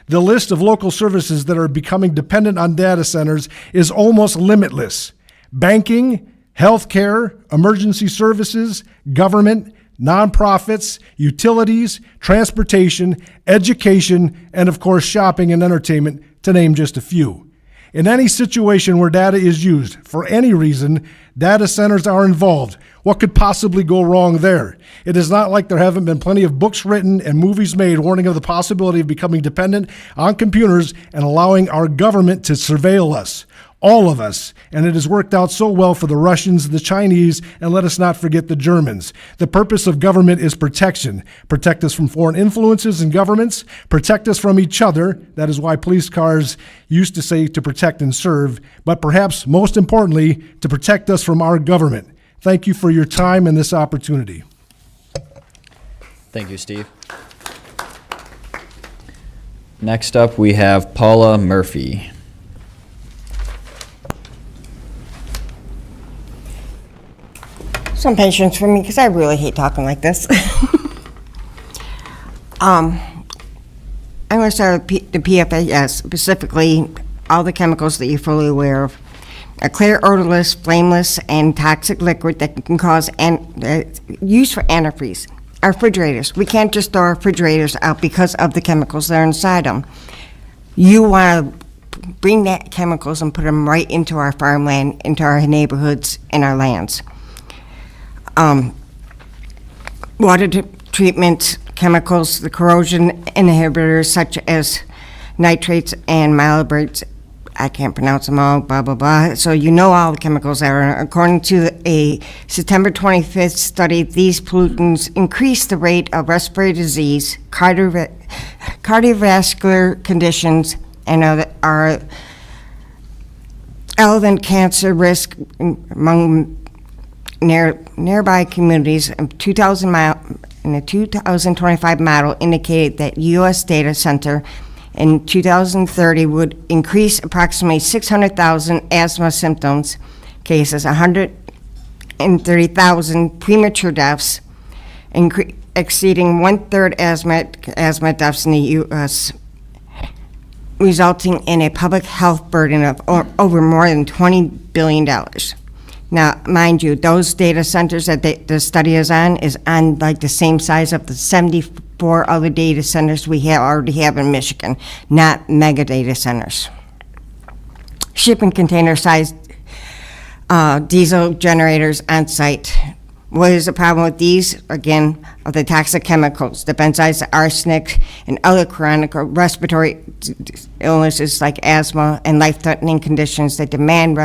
The list of local services that are becoming dependent on data centers is almost limitless. Banking, healthcare, emergency services, government, nonprofits, utilities, transportation, education, and of course shopping and entertainment, to name just a few. In any situation where data is used, for any reason, data centers are involved. What could possibly go wrong there? It is not like there haven't been plenty of books written and movies made warning of the possibility of becoming dependent on computers and allowing our government to surveil us, all of us. And it has worked out so well for the Russians, the Chinese, and let us not forget the Germans. The purpose of government is protection. Protect us from foreign influences and governments. Protect us from each other. That is why police cars used to say to protect and serve. But perhaps most importantly, to protect us from our government. Thank you for your time and this opportunity. Thank you, Steve. Next up, we have Paula Murphy. Some patience for me, because I really hate talking like this. I'm going to start with the PFAS, specifically all the chemicals that you're fully aware of. A clear, odorless, flameless, and toxic liquid that can cause use for antifreeze. Our refrigerators. We can't just throw our refrigerators out because of the chemicals that are inside them. You want to bring that chemicals and put them right into our farmland, into our neighborhoods, and our lands. Water treatment chemicals, the corrosion inhibitors such as nitrates and malabrates. I can't pronounce them all, blah, blah, blah. So you know all the chemicals that are. According to a September 25th study, these pollutants increase the rate of respiratory disease, cardiovascular conditions, and are elevated cancer risk among nearby communities. In the 2025 model indicated that U.S. data center in 2030 would increase approximately 600,000 asthma symptoms cases, 130,000 premature deaths, exceeding one-third asthma deaths in the U.S., resulting in a public health burden of over more than $20 billion. Now, mind you, those data centers that the study is on like the same size of the 74 other data centers we already have in Michigan, not mega data centers. Shipping container sized diesel generators on site. What is the problem with these? Again, of the toxic chemicals, the benzides, arsenic, and other chronic or respiratory illnesses like asthma and life-threatening conditions that demand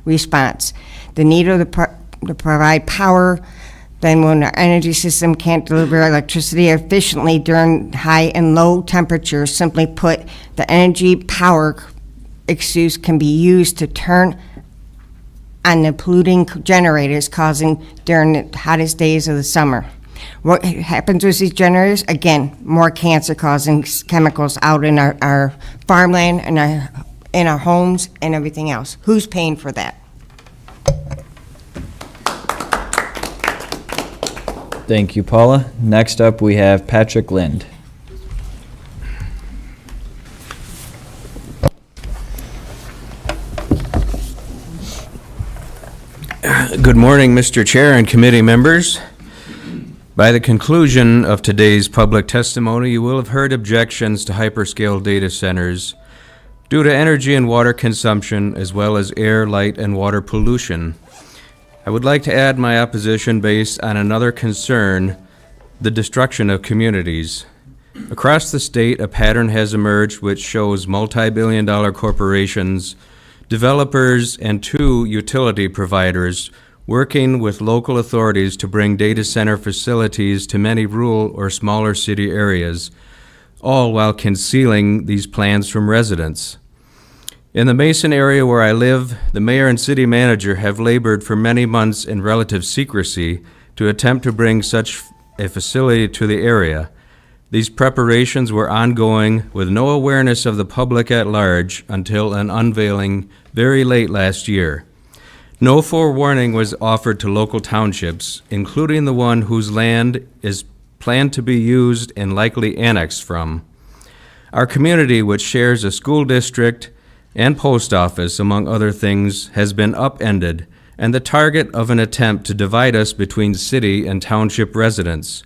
response. The need to provide power, then when our energy system can't deliver electricity efficiently during high and low temperatures, simply put, the energy power excuse can be used to turn on the polluting generators causing during the hottest days of the summer. What happens with these generators? Again, more cancer-causing chemicals out in our farmland and in our homes and everything else. Who's paying for that? Thank you, Paula. Next up, we have Patrick Lind. Good morning, Mr. Chair and committee members. By the conclusion of today's public testimony, you will have heard objections to hyperscale data centers due to energy and water consumption, as well as air, light, and water pollution. I would like to add my opposition based on another concern, the destruction of communities. Across the state, a pattern has emerged which shows multi-billion-dollar corporations, developers, and 2 utility providers working with local authorities to bring data center facilities to many rural or smaller city areas, all while concealing these plans from residents. In the Mason area where I live, the mayor and city manager have labored for many months in relative secrecy to attempt to bring such a facility to the area. These preparations were ongoing with no awareness of the public at large until an unveiling very late last year. No forewarning was offered to local townships, including the one whose land is planned to be used and likely annexed from. Our community, which shares a school district and post office, among other things, has been upended and the target of an attempt to divide us between city and township residents.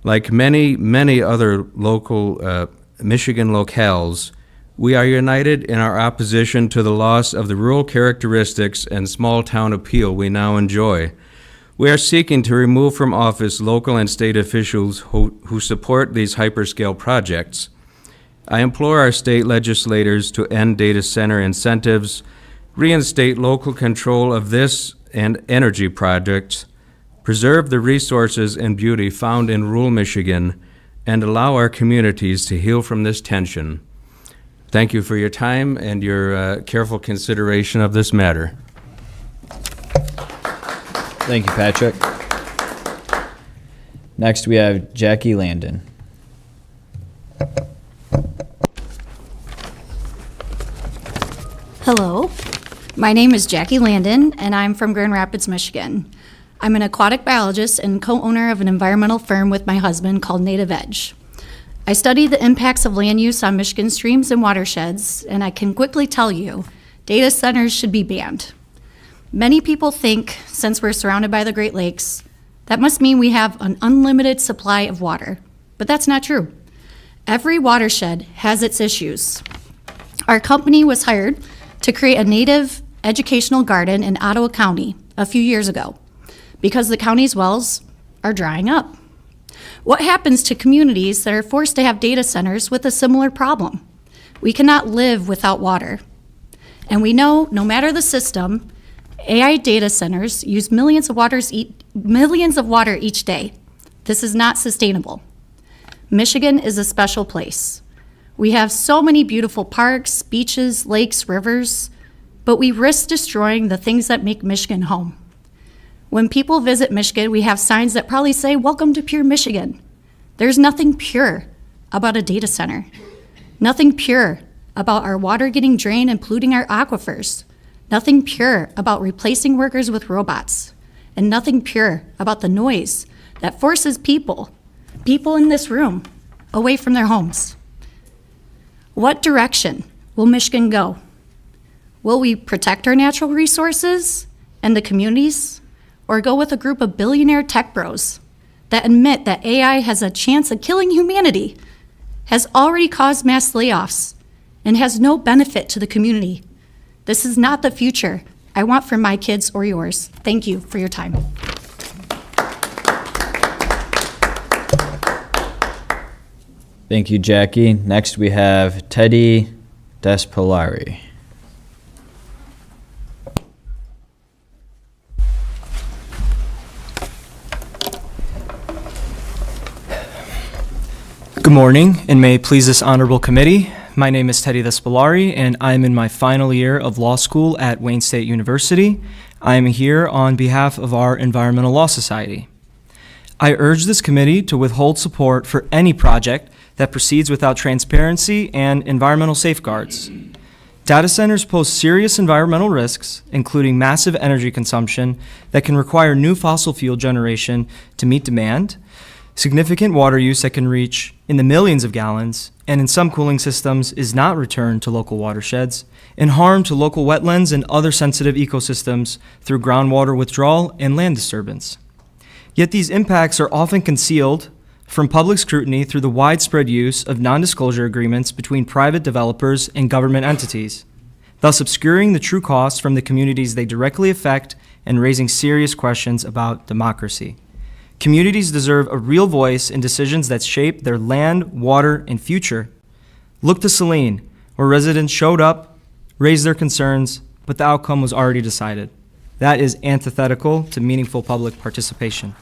Like many, many other local Michigan locales, we are united in our opposition to the loss of the rural characteristics and small town appeal we now enjoy. We are seeking to remove from office local and state officials who support these hyperscale projects. I implore our state legislators to end data center incentives, reinstate local control of this and energy projects, preserve the resources and beauty found in rural Michigan, and allow our communities to heal from this tension. Thank you for your time and your careful consideration of this matter. Thank you, Patrick. Next, we have Jackie Landon. Hello, my name is Jackie Landon, and I'm from Grand Rapids, Michigan. I'm an aquatic biologist and co-owner of an environmental firm with my husband called Native Edge. I study the impacts of land use on Michigan streams and watersheds, and I can quickly tell you, data centers should be banned. Many people think, since we're surrounded by the Great Lakes, that must mean we have an unlimited supply of water, but that's not true. Every watershed has its issues. Our company was hired to create a native educational garden in Ottawa County a few years ago because the county's wells are drying up. What happens to communities that are forced to have data centers with a similar problem? We cannot live without water. And we know, no matter the system, AI data centers use millions of water each day. This is not sustainable. Michigan is a special place. We have so many beautiful parks, beaches, lakes, rivers, but we risk destroying the things that make Michigan home. When people visit Michigan, we have signs that probably say, "Welcome to pure Michigan." There's nothing pure about a data center. Nothing pure about our water getting drained and polluting our aquifers. Nothing pure about replacing workers with robots. And nothing pure about the noise that forces people in this room, away from their homes. What direction will Michigan go? Will we protect our natural resources and the communities, or go with a group of billionaire tech bros that admit that AI has a chance of killing humanity, has already caused mass layoffs, and has no benefit to the community? This is not the future I want for my kids or yours. Thank you for your time. Thank you, Jackie. Next, we have Teddy Despolari. Good morning, and may it please this honorable committee. My name is Teddy Despolari, and I'm in my final year of law school at Wayne State University. I am here on behalf of our Environmental Law Society. I urge this committee to withhold support for any project that proceeds without transparency and environmental safeguards. Data centers pose serious environmental risks, including massive energy consumption that can require new fossil fuel generation to meet demand, significant water use that can reach in the millions of gallons, and in some cooling systems is not returned to local watersheds, and harm to local wetlands and other sensitive ecosystems through groundwater withdrawal and land disturbance. Yet these impacts are often concealed from public scrutiny through the widespread use of non-disclosure agreements between private developers and government entities, thus obscuring the true costs from the communities they directly affect and raising serious questions about democracy. Communities deserve a real voice in decisions that shape their land, water, and future. Look to Saline, where residents showed up, raised their concerns, but the outcome was already decided. That is antithetical to meaningful public participation.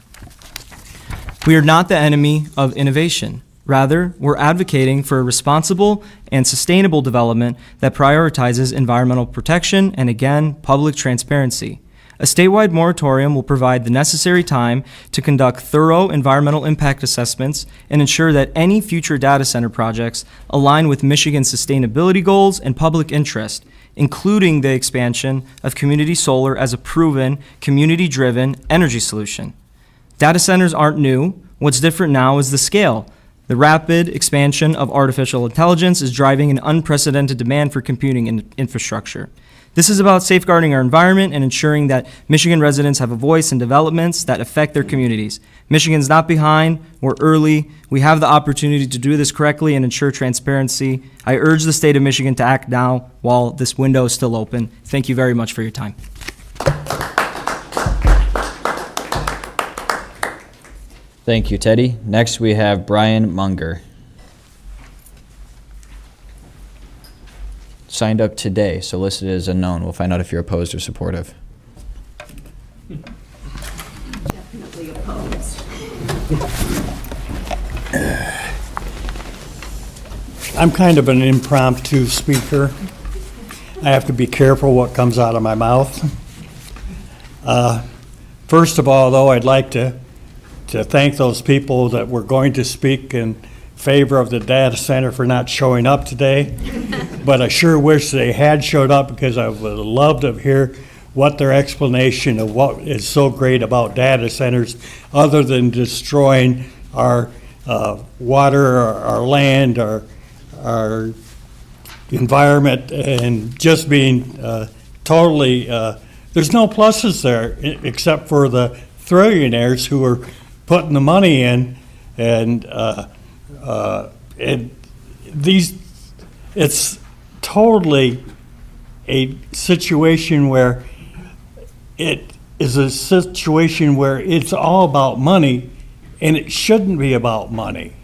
We are not the enemy of innovation. Rather, we're advocating for a responsible and sustainable development that prioritizes environmental protection and, again, public transparency. A statewide moratorium will provide the necessary time to conduct thorough environmental impact assessments and ensure that any future data center projects align with Michigan's sustainability goals and public interest, including the expansion of community solar as a proven, community-driven energy solution. Data centers aren't new. What's different now is the scale. The rapid expansion of artificial intelligence is driving an unprecedented demand for computing infrastructure. This is about safeguarding our environment and ensuring that Michigan residents have a voice in developments that affect their communities. Michigan's not behind, we're early. We have the opportunity to do this correctly and ensure transparency. I urge the state of Michigan to act now while this window is still open. Thank you very much for your time. Thank you, Teddy. Next, we have Brian Munger. Signed up today, so listed as unknown. We'll find out if you're opposed or supportive. Definitely opposed. I'm kind of an impromptu speaker. I have to be careful what comes out of my mouth. First of all, though, I'd like to thank those people that were going to speak in favor of the data center for not showing up today. But I sure wish they had showed up, because I would love to hear what their explanation of what is so great about data centers, other than destroying our water, our land, our environment, and just being totally, there's no pluses there except for the trillionaires who are putting the money in, and it's totally a situation where it's all about money, and it shouldn't be about money.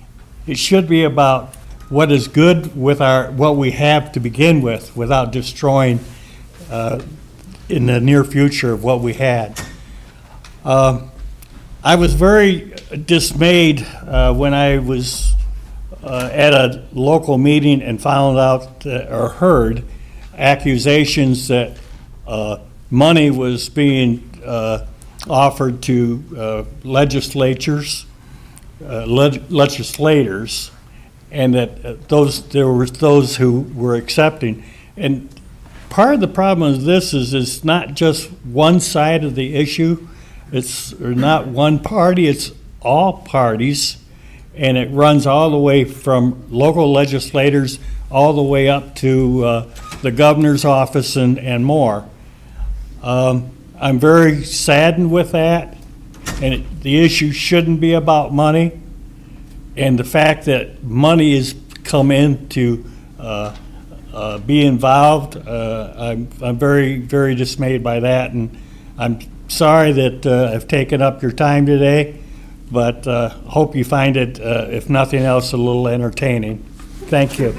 It should be about what is good with what we have to begin with, without destroying in the near future of what we had. I was very dismayed when I was at a local meeting and found out or heard accusations that money was being offered to legislators, and that there were those who were accepting. And part of the problem of this is it's not just one side of the issue. It's not one party, it's all parties, and it runs all the way from local legislators all the way up to the governor's office and more. I'm very saddened with that, and the issue shouldn't be about money, and the fact that money has come in to be involved, I'm very, very dismayed by that, and I'm sorry that I've taken up your time today, but hope you find it, if nothing else, a little entertaining. Thank you.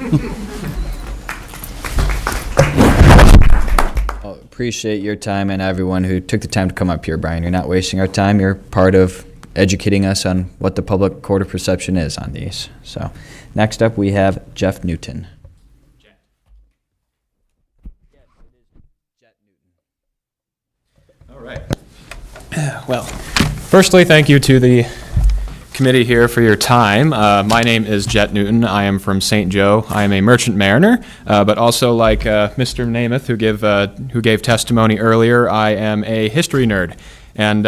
Well, appreciate your time and everyone who took the time to come up here, Brian. You're not wasting our time. You're part of educating us on what the public court of perception is on these. So next up, we have Jeff Newton. Well, firstly, thank you to the committee here for your time. My name is Jet Newton. I am from St. Joe. I am a merchant mariner, but also like Mr. Namath, who gave testimony earlier, I am a history nerd. And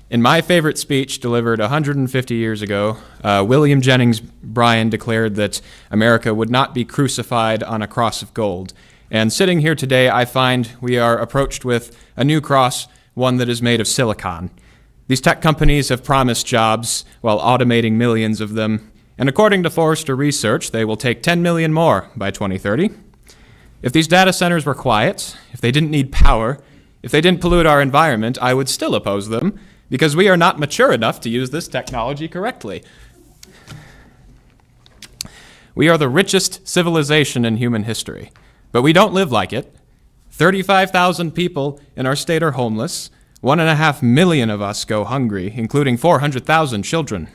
in my favorite speech delivered 150 years ago, William Jennings Bryan declared that America would not be crucified on a cross of gold. And sitting here today, I find we are approached with a new cross, one that is made of silicon. These tech companies have promised jobs while automating millions of them, and according to Forrester Research, they will take 10 million more by 2030. If these data centers were quiet, if they didn't need power, if they didn't pollute our environment, I would still oppose them, because we are not mature enough to use this technology correctly. We are the richest civilization in human history, but we don't live like it. 35,000 people in our state are homeless. 1.5 million of us go hungry, including 400,000 children.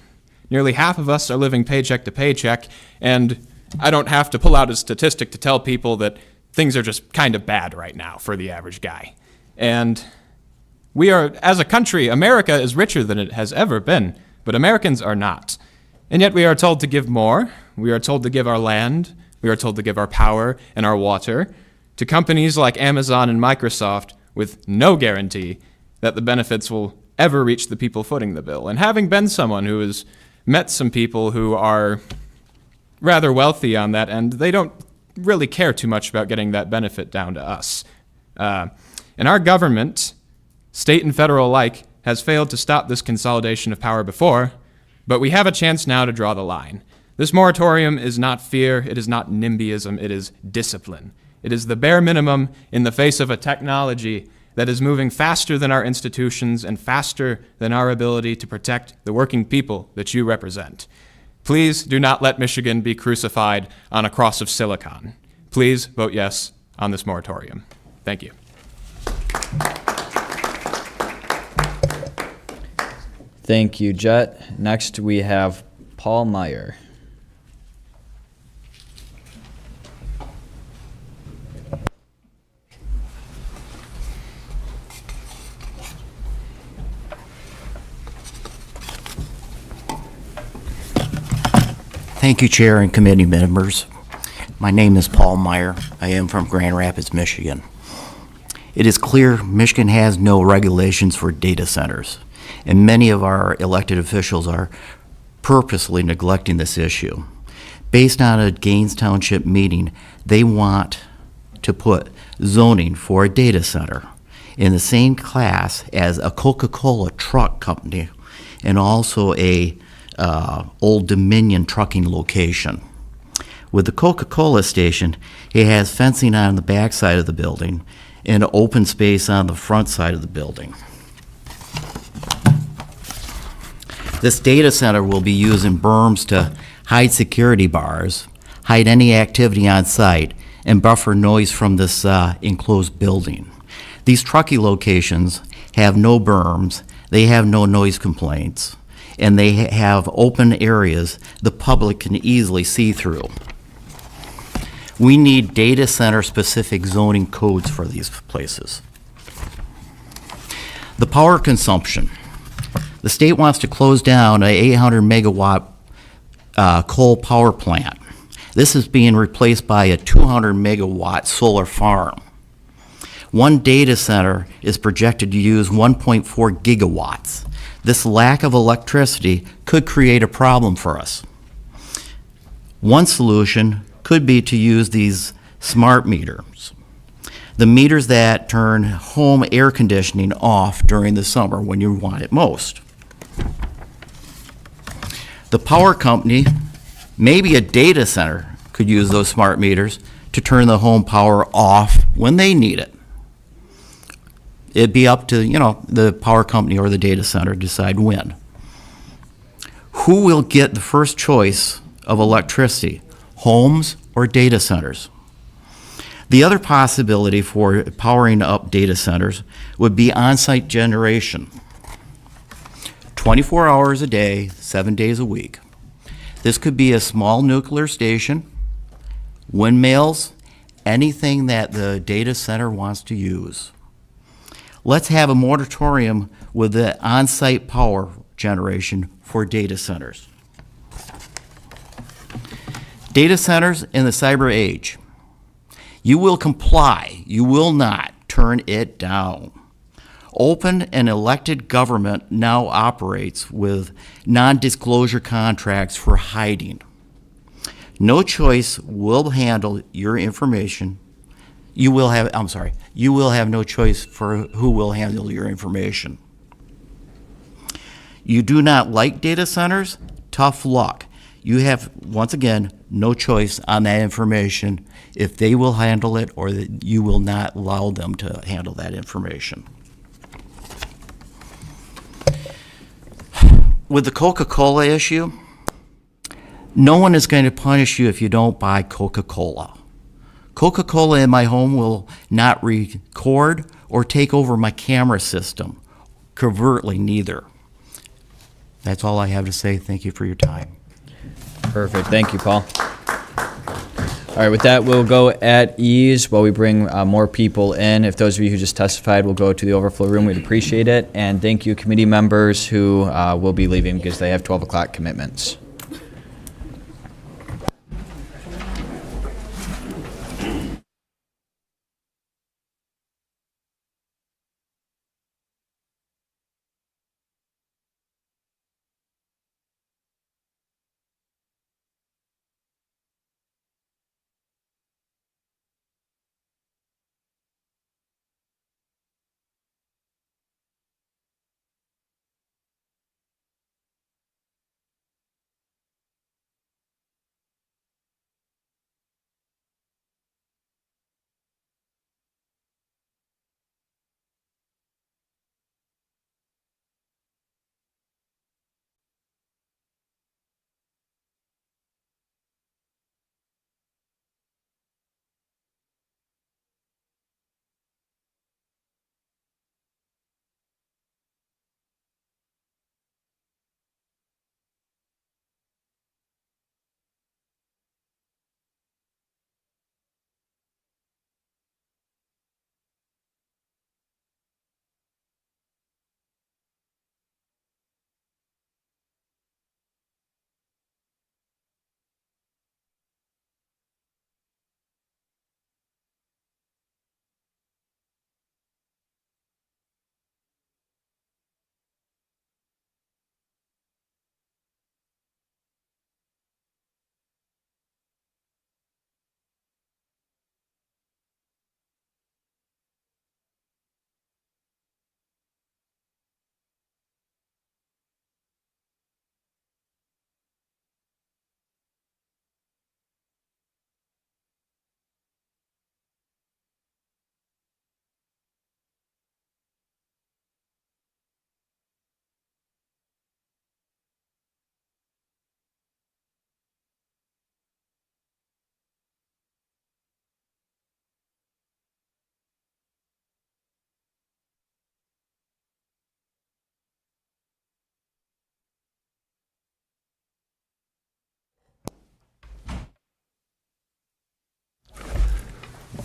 Nearly half of us are living paycheck to paycheck, and I don't have to pull out a statistic to tell people that things are just kind of bad right now for the average guy. And we are, as a country, America is richer than it has ever been, but Americans are not. And yet we are told to give more. We are told to give our land. We are told to give our power and our water to companies like Amazon and Microsoft with no guarantee that the benefits will ever reach the people footing the bill. And having been someone who has met some people who are rather wealthy on that end, they don't really care too much about getting that benefit down to us. And our government, state and federal alike, has failed to stop this consolidation of power before, but we have a chance now to draw the line. This moratorium is not fear, it is not NIMBYism, it is discipline. It is the bare minimum in the face of a technology that is moving faster than our institutions and faster than our ability to protect the working people that you represent. Please do not let Michigan be crucified on a cross of silicon. Please vote yes on this moratorium. Thank you. Thank you, Jet. Next, we have Paul Meyer. Thank you, Chair and committee members. My name is Paul Meyer. I am from Grand Rapids, Michigan. It is clear Michigan has no regulations for data centers, and many of our elected officials are purposely neglecting this issue. Based on a Gaines Township meeting, they want to put zoning for a data center in the same class as a Coca-Cola truck company and also a Old Dominion trucking location. With the Coca-Cola station, it has fencing on the back side of the building and open space on the front side of the building. This data center will be using berms to hide security bars, hide any activity on site, and buffer noise from this enclosed building. These trucking locations have no berms, they have no noise complaints, and they have open areas the public can easily see through. We need data center specific zoning codes for these places. The power consumption. The state wants to close down a 800 megawatt coal power plant. This is being replaced by a 200 megawatt solar farm. One data center is projected to use 1.4 gigawatts. This lack of electricity could create a problem for us. One solution could be to use these smart meters. The meters that turn home air conditioning off during the summer when you want it most. The power company, maybe a data center, could use those smart meters to turn the home power off when they need it. It'd be up to, the power company or the data center to decide when. Who will get the first choice of electricity, homes or data centers? The other possibility for powering up data centers would be on-site generation. 24 hours a day, 7 days a week. This could be a small nuclear station, windmills, anything that the data center wants to use. Let's have a moratorium with the on-site power generation for data centers. Data centers in the cyber age. You will comply. You will not turn it down. Open and elected government now operates with non-disclosure contracts for hiding. No choice will handle your information. You will have no choice for who will handle your information. You do not like data centers? Tough luck. You have, once again, no choice on that information if they will handle it or that you will not allow them to handle that information. With the Coca-Cola issue, no one is going to punish you if you don't buy Coca-Cola. Coca-Cola in my home will not record or take over my camera system. Covertly, neither. That's all I have to say. Thank you for your time. Perfect. Thank you, Paul. All right, with that, we'll go at ease while we bring more people in. If those of you who just testified will go to the overflow room, we'd appreciate it. And thank you, committee members who will be leaving because they have 12 o'clock commitments.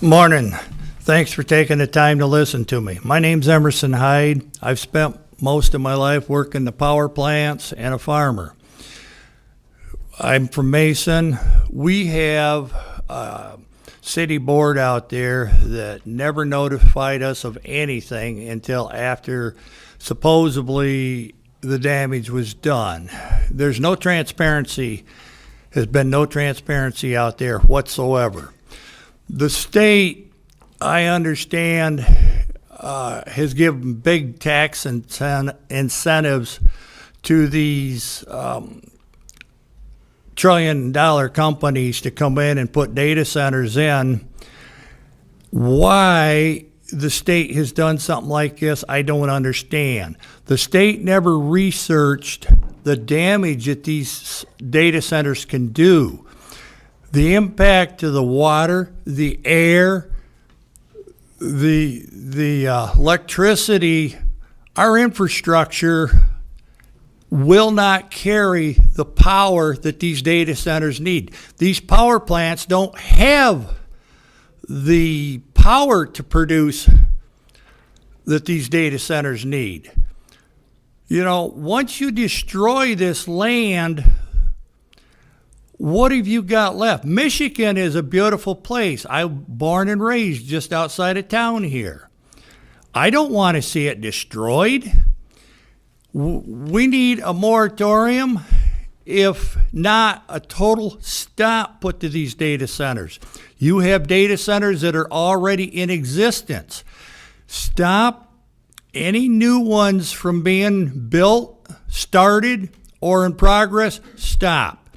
Morning. Thanks for taking the time to listen to me. My name's Emerson Hyde. I've spent most of my life working the power plants and a farmer. I'm from Mason. We have a city board out there that never notified us of anything until after supposedly the damage was done. There's no transparency, has been no transparency out there whatsoever. The state, I understand, has given big tax incentives to these trillion-dollar companies to come in and put data centers in. Why the state has done something like this, I don't understand. The state never researched the damage that these data centers can do. The impact to the water, the air, the electricity, our infrastructure will not carry the power that these data centers need. These power plants don't have the power to produce that these data centers need. You know, once you destroy this land, what have you got left? Michigan is a beautiful place. I'm born and raised just outside of town here. I don't want to see it destroyed. We need a moratorium, if not a total stop put to these data centers. You have data centers that are already in existence. Stop any new ones from being built, started, or in progress. Stop.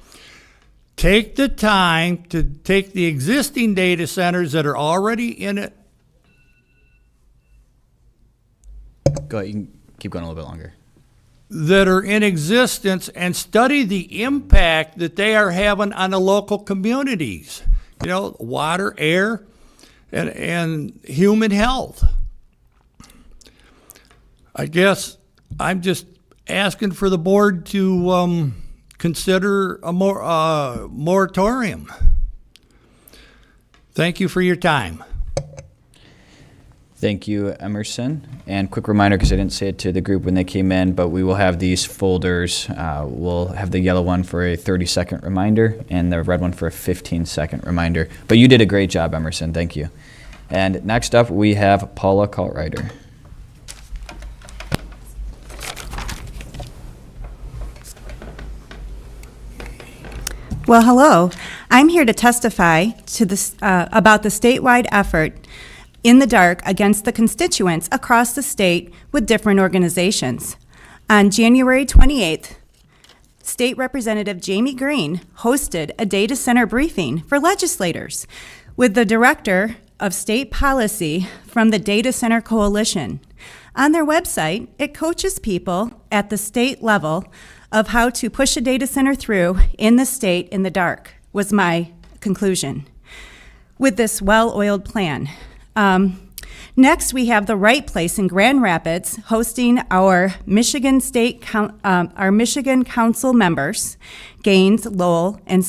Take the time to take the existing data centers that are already in it. Go ahead, you can keep going a little bit longer. That are in existence and study the impact that they are having on the local communities. You know, water, air, and human health. I guess I'm just asking for the board to consider a moratorium. Thank you for your time. Thank you, Emerson. And quick reminder, because I didn't say it to the group when they came in, but we will have these folders. We'll have the yellow one for a 30-second reminder and the red one for a 15-second reminder. But you did a great job, Emerson. Thank you. And next up, we have Paula Kaltreiter. Well, hello. I'm here to testify to this, about the statewide effort in the dark against the constituents across the state with different organizations. On January 28th, State Representative Jamie Green hosted a data center briefing for legislators with the Director of State Policy from the Data Center Coalition. On their website, it coaches people at the state level of how to push a data center through in the state in the dark, was my conclusion, with this well-oiled plan. Next, we have the Right Place in Grand Rapids hosting our Michigan Council members, Gaines, Lowell, and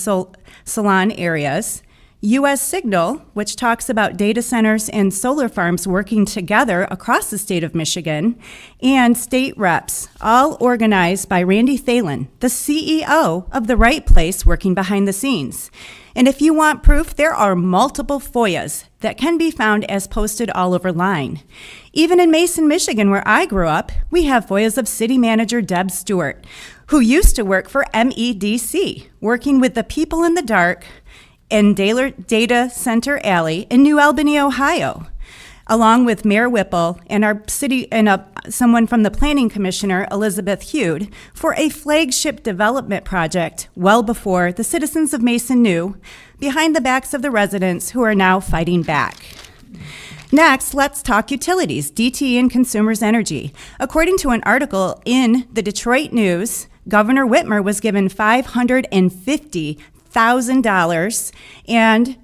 Salon areas. U.S. Signal, which talks about data centers and solar farms working together across the state of Michigan, and state reps, all organized by Randy Thalen, the CEO of the Right Place, working behind the scenes. And if you want proof, there are multiple FOIAs that can be found as posted all over line. Even in Mason, Michigan, where I grew up, we have FOIAs of City Manager Deb Stewart, who used to work for MEDC, working with the people in the dark in Data Center Alley in New Albany, Ohio, along with Mayor Whipple and our city and someone from the Planning Commissioner, Elizabeth Hude, for a flagship development project well before the citizens of Mason knew, behind the backs of the residents who are now fighting back. Next, let's talk utilities, DTE and Consumers Energy. According to an article in the Detroit News, Governor Whitmer was given $550,000, and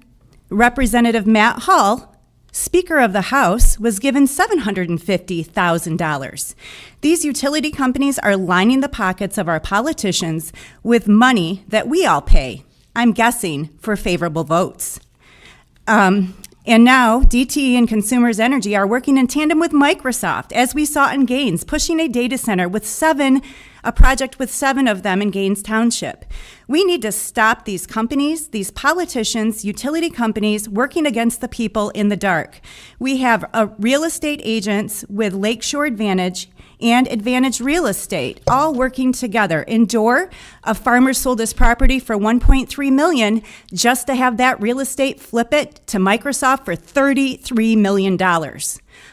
Representative Matt Hall, Speaker of the House, was given $750,000. These utility companies are lining the pockets of our politicians with money that we all pay, I'm guessing, for favorable votes. And now, DTE and Consumers Energy are working in tandem with Microsoft, as we saw in Gaines, pushing a data center with a project with 7 of them in Gaines Township. We need to stop these companies, these politicians, utility companies working against the people in the dark. We have real estate agents with Lakeshore Advantage and Advantage Real Estate, all working together. In Dorr, a farmer sold his property for $1.3 million just to have that real estate flip it to Microsoft for $33 million.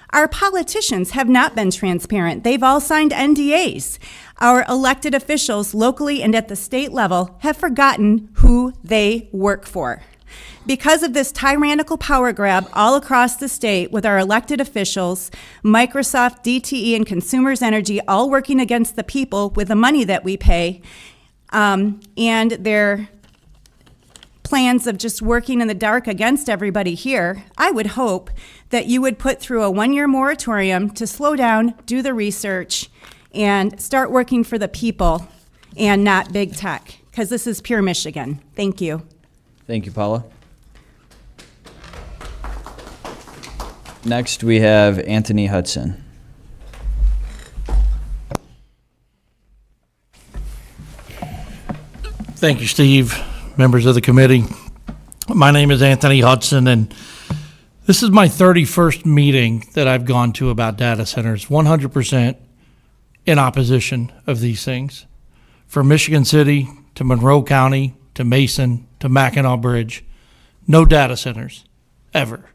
Our politicians have not been transparent. They've all signed NDAs. Our elected officials locally and at the state level have forgotten who they work for. Because of this tyrannical power grab all across the state with our elected officials, Microsoft, DTE, and Consumers Energy all working against the people with the money that we pay, and their plans of just working in the dark against everybody here, I would hope that you would put through a 1-year moratorium to slow down, do the research, and start working for the people and not big tech, because this is pure Michigan. Thank you. Thank you, Paula. Next, we have Anthony Hudson. Thank you, Steve, members of the committee. My name is Anthony Hudson, and this is my 31st meeting that I've gone to about data centers, 100% in opposition of these things. From Michigan City to Monroe County to Mason to Mackinac Bridge, no data centers ever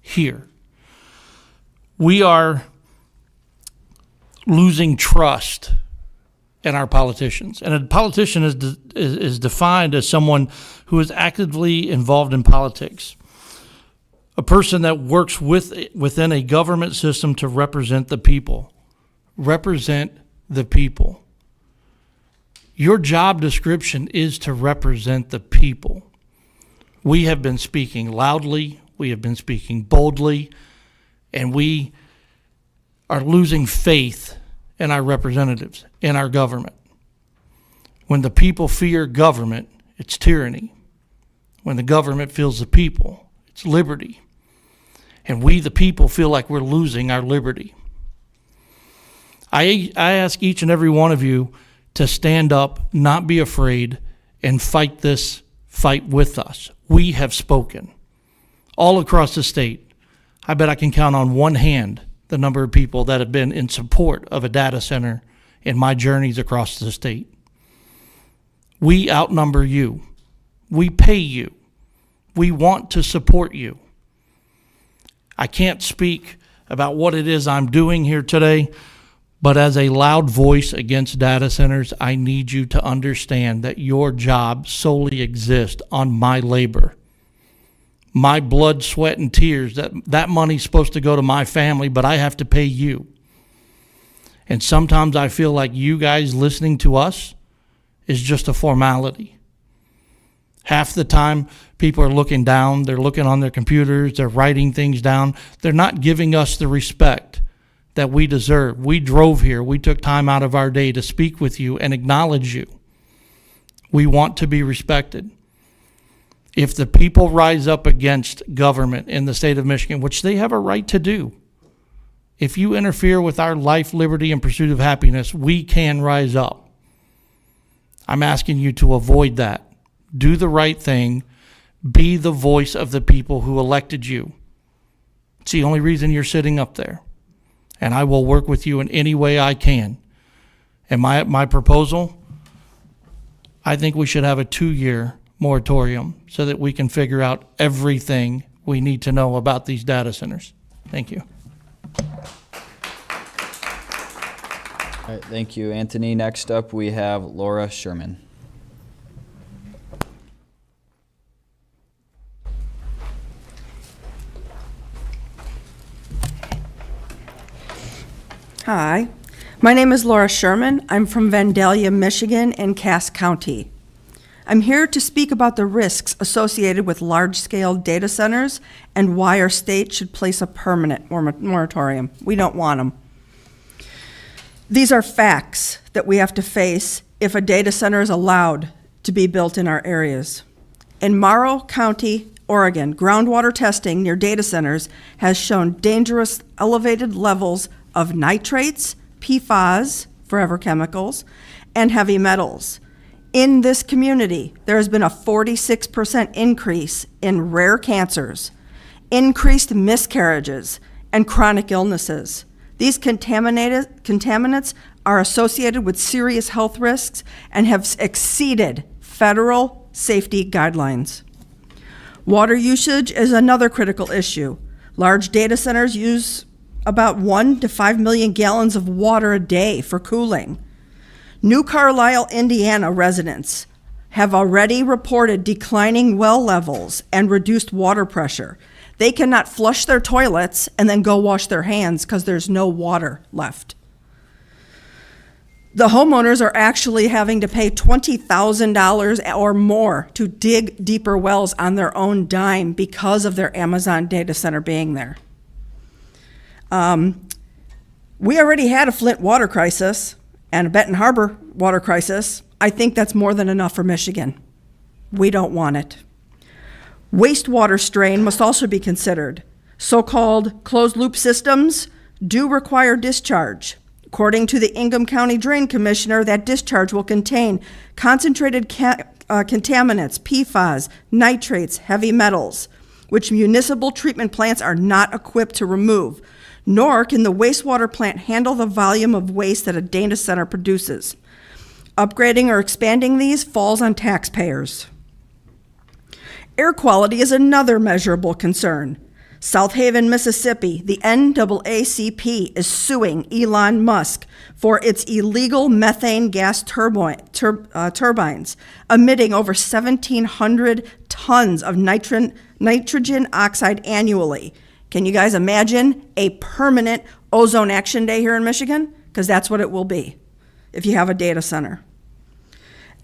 here. We are losing trust in our politicians. And a politician is defined as someone who is actively involved in politics, a person that works within a government system to represent the people. Represent the people. Your job description is to represent the people. We have been speaking loudly, we have been speaking boldly, and we are losing faith in our representatives, in our government. When the people fear government, it's tyranny. When the government feels the people, it's liberty. And we, the people, feel like we're losing our liberty. I ask each and every one of you to stand up, not be afraid, and fight this fight with us. We have spoken. All across the state, I bet I can count on one hand the number of people that have been in support of a data center in my journeys across the state. We outnumber you. We pay you. We want to support you. I can't speak about what it is I'm doing here today, but as a loud voice against data centers, I need you to understand that your job solely exists on my labor. My blood, sweat, and tears, that money's supposed to go to my family, but I have to pay you. And sometimes I feel like you guys listening to us is just a formality. Half the time, people are looking down, they're looking on their computers, they're writing things down. They're not giving us the respect that we deserve. We drove here, we took time out of our day to speak with you and acknowledge you. We want to be respected. If the people rise up against government in the state of Michigan, which they have a right to do, if you interfere with our life, liberty, and pursuit of happiness, we can rise up. I'm asking you to avoid that. Do the right thing. Be the voice of the people who elected you. It's the only reason you're sitting up there. And I will work with you in any way I can. And my proposal, I think we should have a 2-year moratorium so that we can figure out everything we need to know about these data centers. Thank you. All right, thank you, Anthony. Next up, we have Laura Sherman. Hi, my name is Laura Sherman. I'm from Vandalia, Michigan, and Cass County. I'm here to speak about the risks associated with large-scale data centers and why our state should place a permanent moratorium. We don't want them. These are facts that we have to face if a data center is allowed to be built in our areas. In Morrow County, Oregon, groundwater testing near data centers has shown dangerous elevated levels of nitrates, PFAS, forever chemicals, and heavy metals. In this community, there has been a 46% increase in rare cancers, increased miscarriages, and chronic illnesses. These contaminants are associated with serious health risks and have exceeded federal safety guidelines. Water usage is another critical issue. Large data centers use about 1 to 5 million gallons of water a day for cooling. New Carlisle, Indiana residents have already reported declining well levels and reduced water pressure. They cannot flush their toilets and then go wash their hands because there's no water left. The homeowners are actually having to pay $20,000 or more to dig deeper wells on their own dime because of their Amazon data center being there. We already had a Flint water crisis and a Benton Harbor water crisis. I think that's more than enough for Michigan. We don't want it. Wastewater strain must also be considered. So-called closed-loop systems do require discharge. According to the Ingham County Drain Commissioner, that discharge will contain concentrated contaminants, PFAS, nitrates, heavy metals, which municipal treatment plants are not equipped to remove, nor can the wastewater plant handle the volume of waste that a data center produces. Upgrading or expanding these falls on taxpayers. Air quality is another measurable concern. South Haven, Mississippi, the NAACP is suing Elon Musk for its illegal methane gas turbines, emitting over 1,700 tons of nitrogen oxide annually. Can you guys imagine a permanent ozone action day here in Michigan? Because that's what it will be if you have a data center.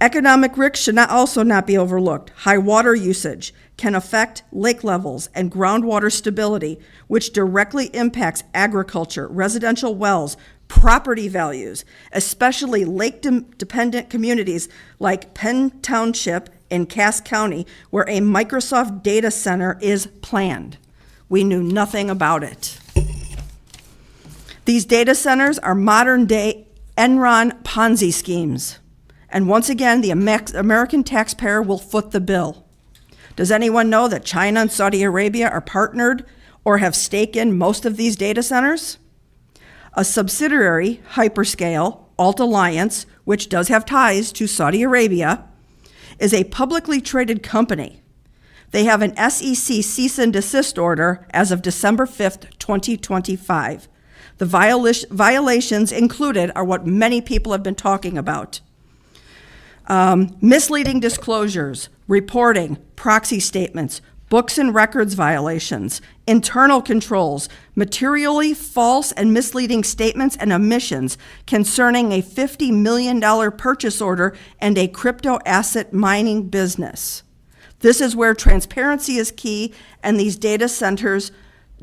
Economic risks should also not be overlooked. High water usage can affect lake levels and groundwater stability, which directly impacts agriculture, residential wells, property values, especially lake-dependent communities like Penn Township in Cass County, where a Microsoft data center is planned. We knew nothing about it. These data centers are modern-day Enron Ponzi schemes. And once again, the American taxpayer will foot the bill. Does anyone know that China and Saudi Arabia are partnered or have stake in most of these data centers? A subsidiary, Hyperscale, Alt Alliance, which does have ties to Saudi Arabia, is a publicly traded company. They have an SEC cease and desist order as of December 5th, 2025. The violations included are what many people have been talking about. Misleading disclosures, reporting, proxy statements, books and records violations, internal controls, materially false and misleading statements and omissions concerning a $50 million purchase order and a crypto asset mining business. This is where transparency is key, and these data centers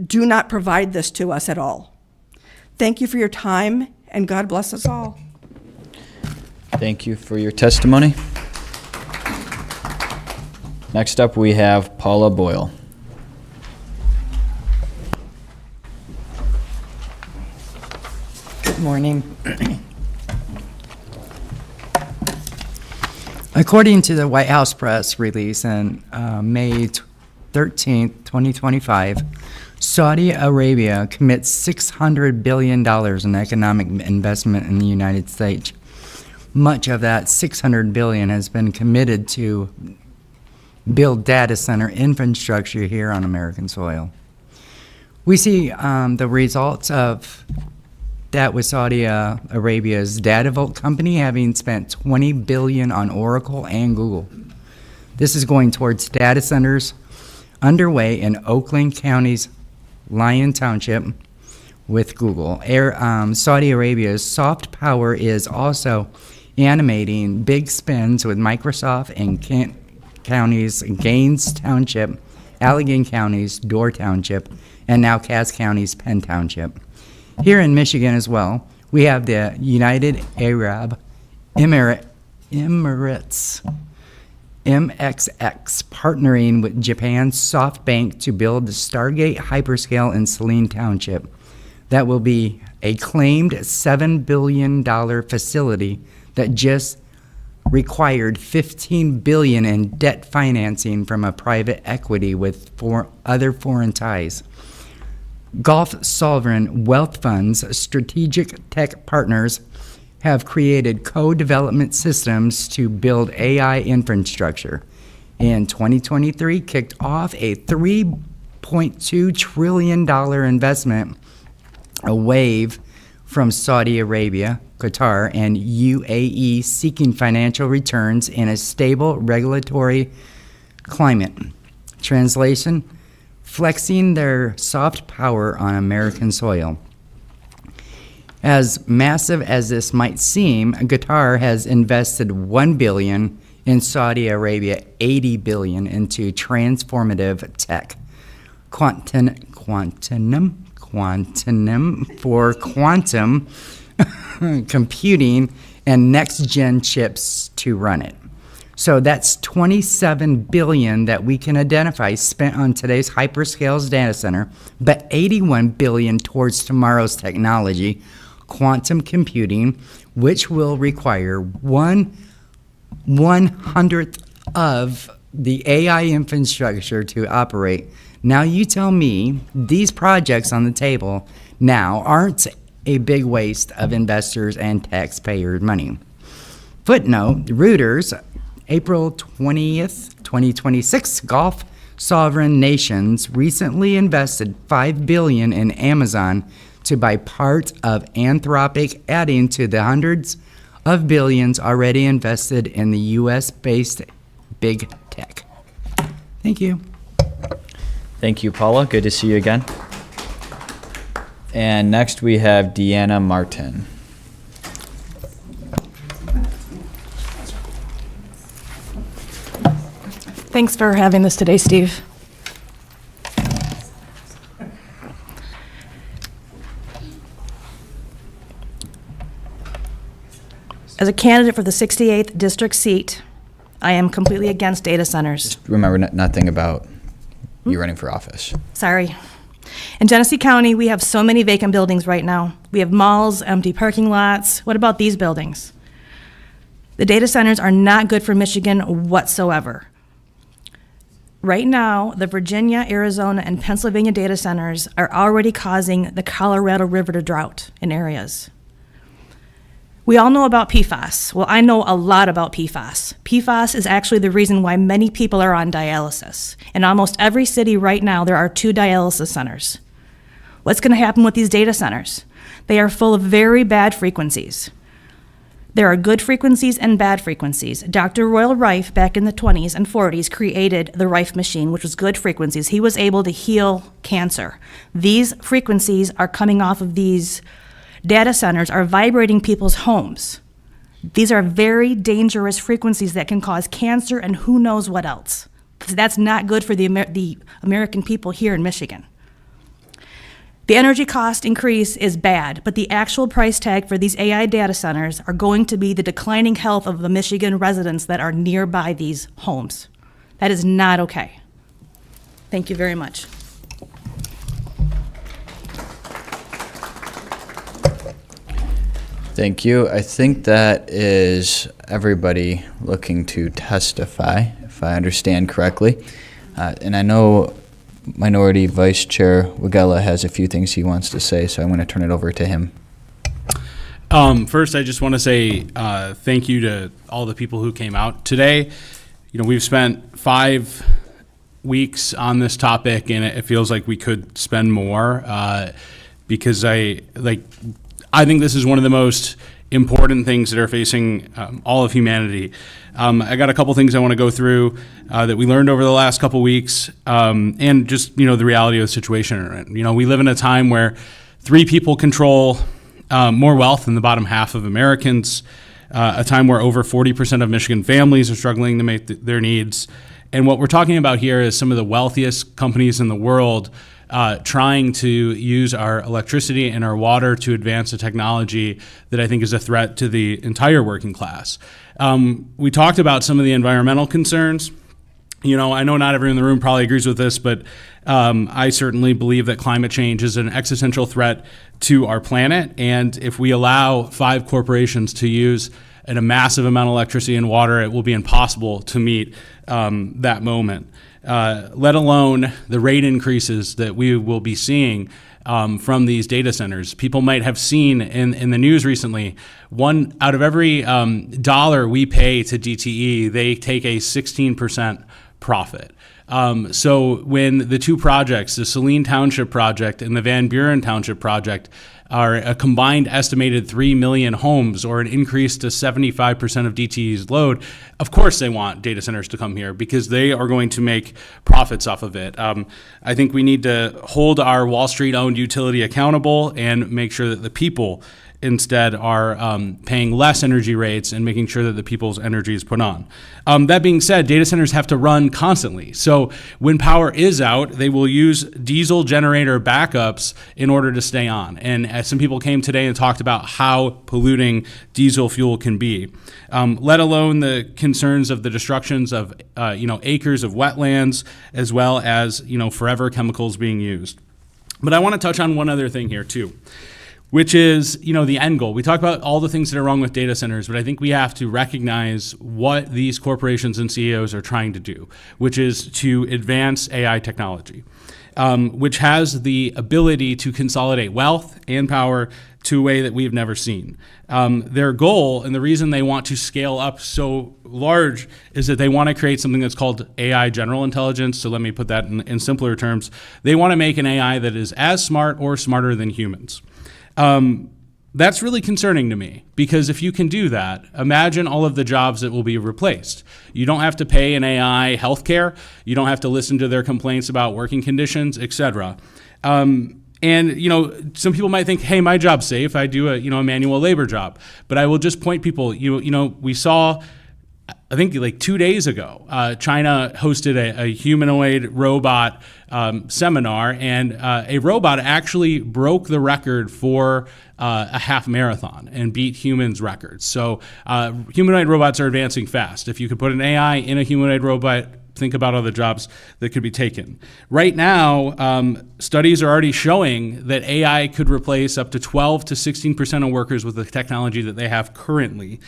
do not provide this to us at all. Thank you for your time, and God bless us all. Thank you for your testimony. Next up, we have Paula Boyle. Good morning. According to the White House press release on May 13th, 2025, Saudi Arabia commits $600 billion in economic investment in the United States. Much of that $600 billion has been committed to build data center infrastructure here on American soil. We see the results of that with Saudi Arabia's DataVolt company having spent $20 billion on Oracle and Google. This is going towards data centers underway in Oakland County's Lyon Township with Google. Saudi Arabia's soft power is also animating big spends with Microsoft and Kent County's Gaines Township, Allegheny County's Door Township, and now Cass County's Penn Township. Here in Michigan as well, we have the United Arab Emirates, MXX, partnering with Japan's SoftBank to build the Stargate hyperscale in Saline Township. That will be a claimed $7 billion facility that just required $15 billion in debt financing from a private equity with other foreign ties. Gulf sovereign wealth funds, strategic tech partners, have created co-development systems to build AI infrastructure. In 2023, kicked off a $3.2 trillion investment, a wave from Saudi Arabia, Qatar, and UAE seeking financial returns in a stable regulatory climate. Translation, flexing their soft power on American soil. As massive as this might seem, Qatar has invested $1 billion in Saudi Arabia, $80 billion into transformative tech. Quantum for quantum computing and next-gen chips to run it. So that's $27 billion that we can identify spent on today's hyperscales data center, but $81 billion towards tomorrow's technology. quantum computing, which will require 1/100th of the AI infrastructure to operate. Now you tell me these projects on the table now aren't a big waste of investors and taxpayers' money. Footnote, Reuters, April 20th, 2026, Gulf sovereign nations recently invested $5 billion in Amazon to buy part of Anthropic, adding to the hundreds of billions already invested in the U.S.-based big tech. Thank you. Thank you, Paula. Good to see you again. And next we have Deanna Martin. Thanks for having this today, Steve. As a candidate for the 68th district seat, I am completely against data centers. Remember nothing about you running for office. Sorry. In Genesee County, we have so many vacant buildings right now. We have malls, empty parking lots. What about these buildings? The data centers are not good for Michigan whatsoever. Right now, the Virginia, Arizona, and Pennsylvania data centers are already causing the Colorado River to drought in areas. We all know about PFAS. Well, I know a lot about PFAS. PFAS is actually the reason why many people are on dialysis. In almost every city right now, there are 2 dialysis centers. What's going to happen with these data centers? They are full of very bad frequencies. There are good frequencies and bad frequencies. Dr. Royal Rife, back in the 20s and 40s, created the Rife machine, which was good frequencies. He was able to heal cancer. These frequencies are coming off of these data centers, are vibrating people's homes. These are very dangerous frequencies that can cause cancer and who knows what else. Because that's not good for the American people here in Michigan. The energy cost increase is bad, but the actual price tag for these AI data centers are going to be the declining health of the Michigan residents that are nearby these homes. That is not okay. Thank you very much. Thank you. I think that is everybody looking to testify, if I understand correctly. And I know Minority Vice Chair Wagella has a few things he wants to say, so I'm going to turn it over to him. First, I just want to say thank you to all the people who came out today. You know, we've spent 5 weeks on this topic, and it feels like we could spend more because I think this is one of the most important things that are facing all of humanity. I got a couple things I want to go through that we learned over the last couple weeks, and just, the reality of the situation. We live in a time where 3 people control more wealth than the bottom half of Americans, a time where over 40% of Michigan families are struggling to make their needs. And what we're talking about here is some of the wealthiest companies in the world trying to use our electricity and our water to advance a technology that I think is a threat to the entire working class. We talked about some of the environmental concerns. I know not everyone in the room probably agrees with this, but I certainly believe that climate change is an existential threat to our planet. And if we allow 5 corporations to use a massive amount of electricity and water, it will be impossible to meet that moment. Let alone the rate increases that we will be seeing from these data centers. People might have seen in the news recently, 1 out of every dollar we pay to DTE, they take a 16% profit. So when the 2 projects, the Saline Township project and the Van Buren Township project, are a combined estimated 3 million homes, or an increase to 75% of DTE's load, of course they want data centers to come here because they are going to make profits off of it. I think we need to hold our Wall Street-owned utility accountable and make sure that the people instead are paying less energy rates and making sure that the people's energy is put on. That being said, data centers have to run constantly. So when power is out, they will use diesel generator backups in order to stay on. And as some people came today and talked about how polluting diesel fuel can be, let alone the concerns of the destructions of acres of wetlands, as well as forever chemicals being used. But I want to touch on one other thing here too. which is, the end goal. We talk about all the things that are wrong with data centers, but I think we have to recognize what these corporations and CEOs are trying to do, which is to advance AI technology, which has the ability to consolidate wealth and power to a way that we've never seen. Their goal, and the reason they want to scale up so large, is that they want to create something that's called AI general intelligence. So let me put that in simpler terms. They want to make an AI that is as smart or smarter than humans. That's really concerning to me, because if you can do that, imagine all of the jobs that will be replaced. You don't have to pay an AI healthcare. You don't have to listen to their complaints about working conditions, etc. And, some people might think, hey, my job's safe. I do a manual labor job. But I will just point people, we saw, I think like 2 days ago, China hosted a humanoid robot seminar, and a robot actually broke the record for a half marathon and beat humans' records. So humanoid robots are advancing fast. If you could put an AI in a humanoid robot, think about all the jobs that could be taken. Right now, studies are already showing that AI could replace up to 12 to 16% of workers with the technology that they have currently.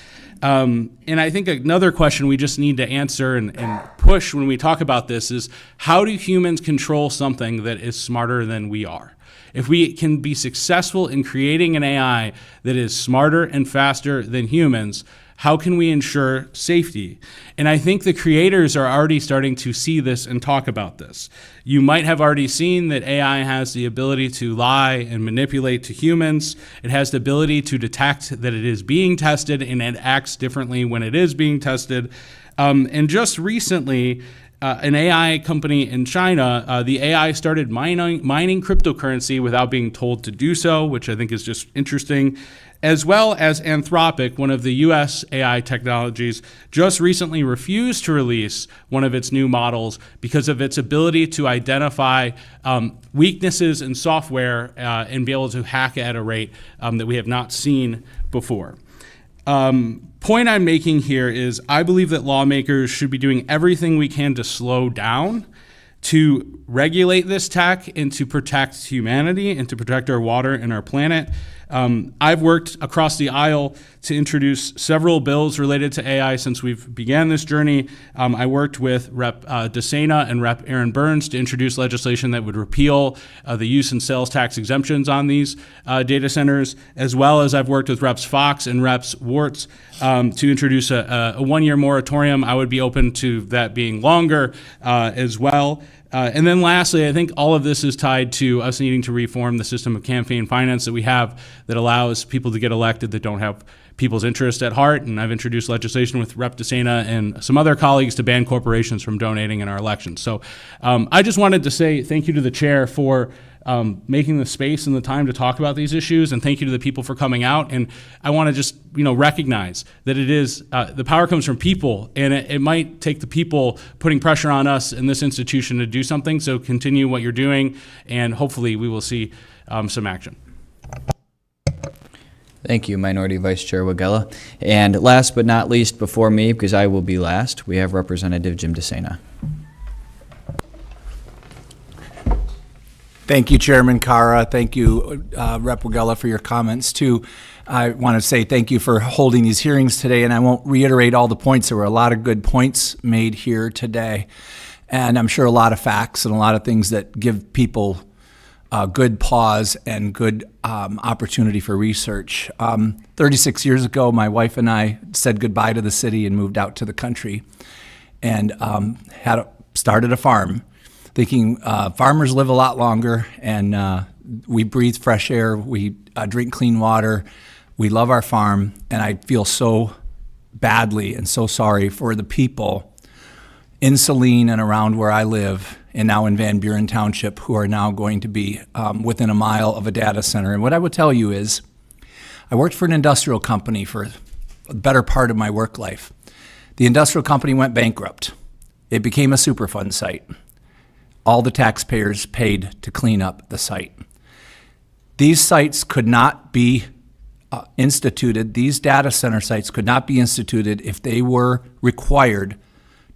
And I think another question we just need to answer and push when we talk about this is, how do humans control something that is smarter than we are? If we can be successful in creating an AI that is smarter and faster than humans, how can we ensure safety? And I think the creators are already starting to see this and talk about this. You might have already seen that AI has the ability to lie and manipulate to humans. It has the ability to detect that it is being tested, and it acts differently when it is being tested. And just recently, an AI company in China, the AI started mining cryptocurrency without being told to do so, which I think is just interesting. As well as Anthropic, one of the US AI technologies, just recently refused to release one of its new models because of its ability to identify weaknesses in software and be able to hack at a rate that we have not seen before. Point I'm making here is, I believe that lawmakers should be doing everything we can to slow down, to regulate this tech, and to protect humanity and to protect our water and our planet. I've worked across the aisle to introduce several bills related to AI since we've began this journey. I worked with Rep. DeSena and Rep. Aaron Burns to introduce legislation that would repeal the use and sales tax exemptions on these data centers, as well as I've worked with Reps. Fox and Reps. Warts to introduce a one-year moratorium. I would be open to that being longer as well. And then lastly, I think all of this is tied to us needing to reform the system of campaign finance that we have that allows people to get elected that don't have people's interest at heart. And I've introduced legislation with Rep. DeSena and some other colleagues to ban corporations from donating in our elections. So I just wanted to say thank you to the chair for making the space and the time to talk about these issues, and thank you to the people for coming out. And I want to just recognize that it is the power comes from people, and it might take the people putting pressure on us in this institution to do something. So continue what you're doing, and hopefully we will see some action. Thank you, Minority Vice Chair Wagella. And last but not least, before me, because I will be last, we have Representative Jim DeSena. Thank you, Chairman Cara. Thank you, Rep. Wagella, for your comments, too. I want to say thank you for holding these hearings today, and I won't reiterate all the points. There were a lot of good points made here today, and I'm sure a lot of facts and a lot of things that give people good pause and good opportunity for research. 36 years ago, my wife and I said goodbye to the city and moved out to the country and started a farm, thinking farmers live a lot longer, and we breathe fresh air, we drink clean water, we love our farm, and I feel so badly and so sorry for the people in Saline and around where I live, and now in Van Buren Township, who are now going to be within a mile of a data center. And what I would tell you is, I worked for an industrial company for the better part of my work life. The industrial company went bankrupt. It became a Superfund site. All the taxpayers paid to clean up the site. These sites could not be instituted, these data center sites could not be instituted if they were required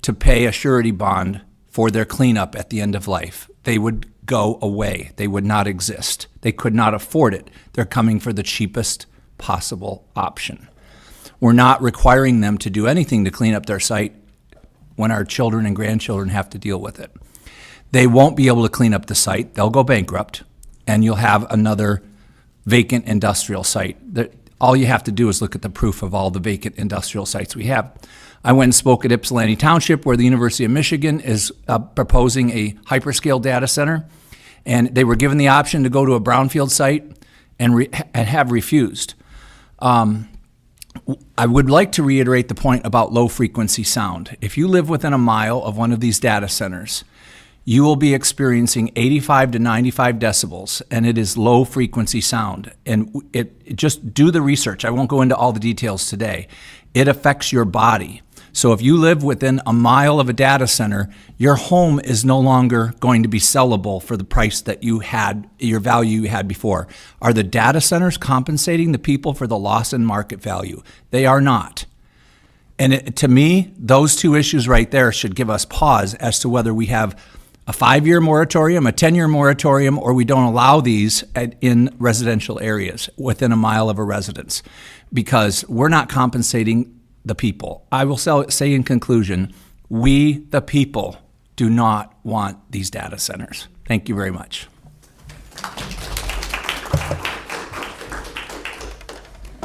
to pay a surety bond for their cleanup at the end of life. They would go away. They would not exist. They could not afford it. They're coming for the cheapest possible option. We're not requiring them to do anything to clean up their site when our children and grandchildren have to deal with it. They won't be able to clean up the site. They'll go bankrupt, and you'll have another vacant industrial site. All you have to do is look at the proof of all the vacant industrial sites we have. I went and spoke at Ypsilanti Township, where the University of Michigan is proposing a hyperscale data center, and they were given the option to go to a brownfield site and have refused. I would like to reiterate the point about low-frequency sound. If you live within a mile of one of these data centers, you will be experiencing 85 to 95 decibels, and it is low-frequency sound. And just do the research. I won't go into all the details today. It affects your body. So if you live within a mile of a data center, your home is no longer going to be sellable for the price that you had, your value you had before. Are the data centers compensating the people for the loss in market value? They are not. And to me, those two issues right there should give us pause as to whether we have a 5-year moratorium, a 10-year moratorium, or we don't allow these in residential areas within a mile of a residence, because we're not compensating the people. I will say in conclusion, we, the people, do not want these data centers. Thank you very much.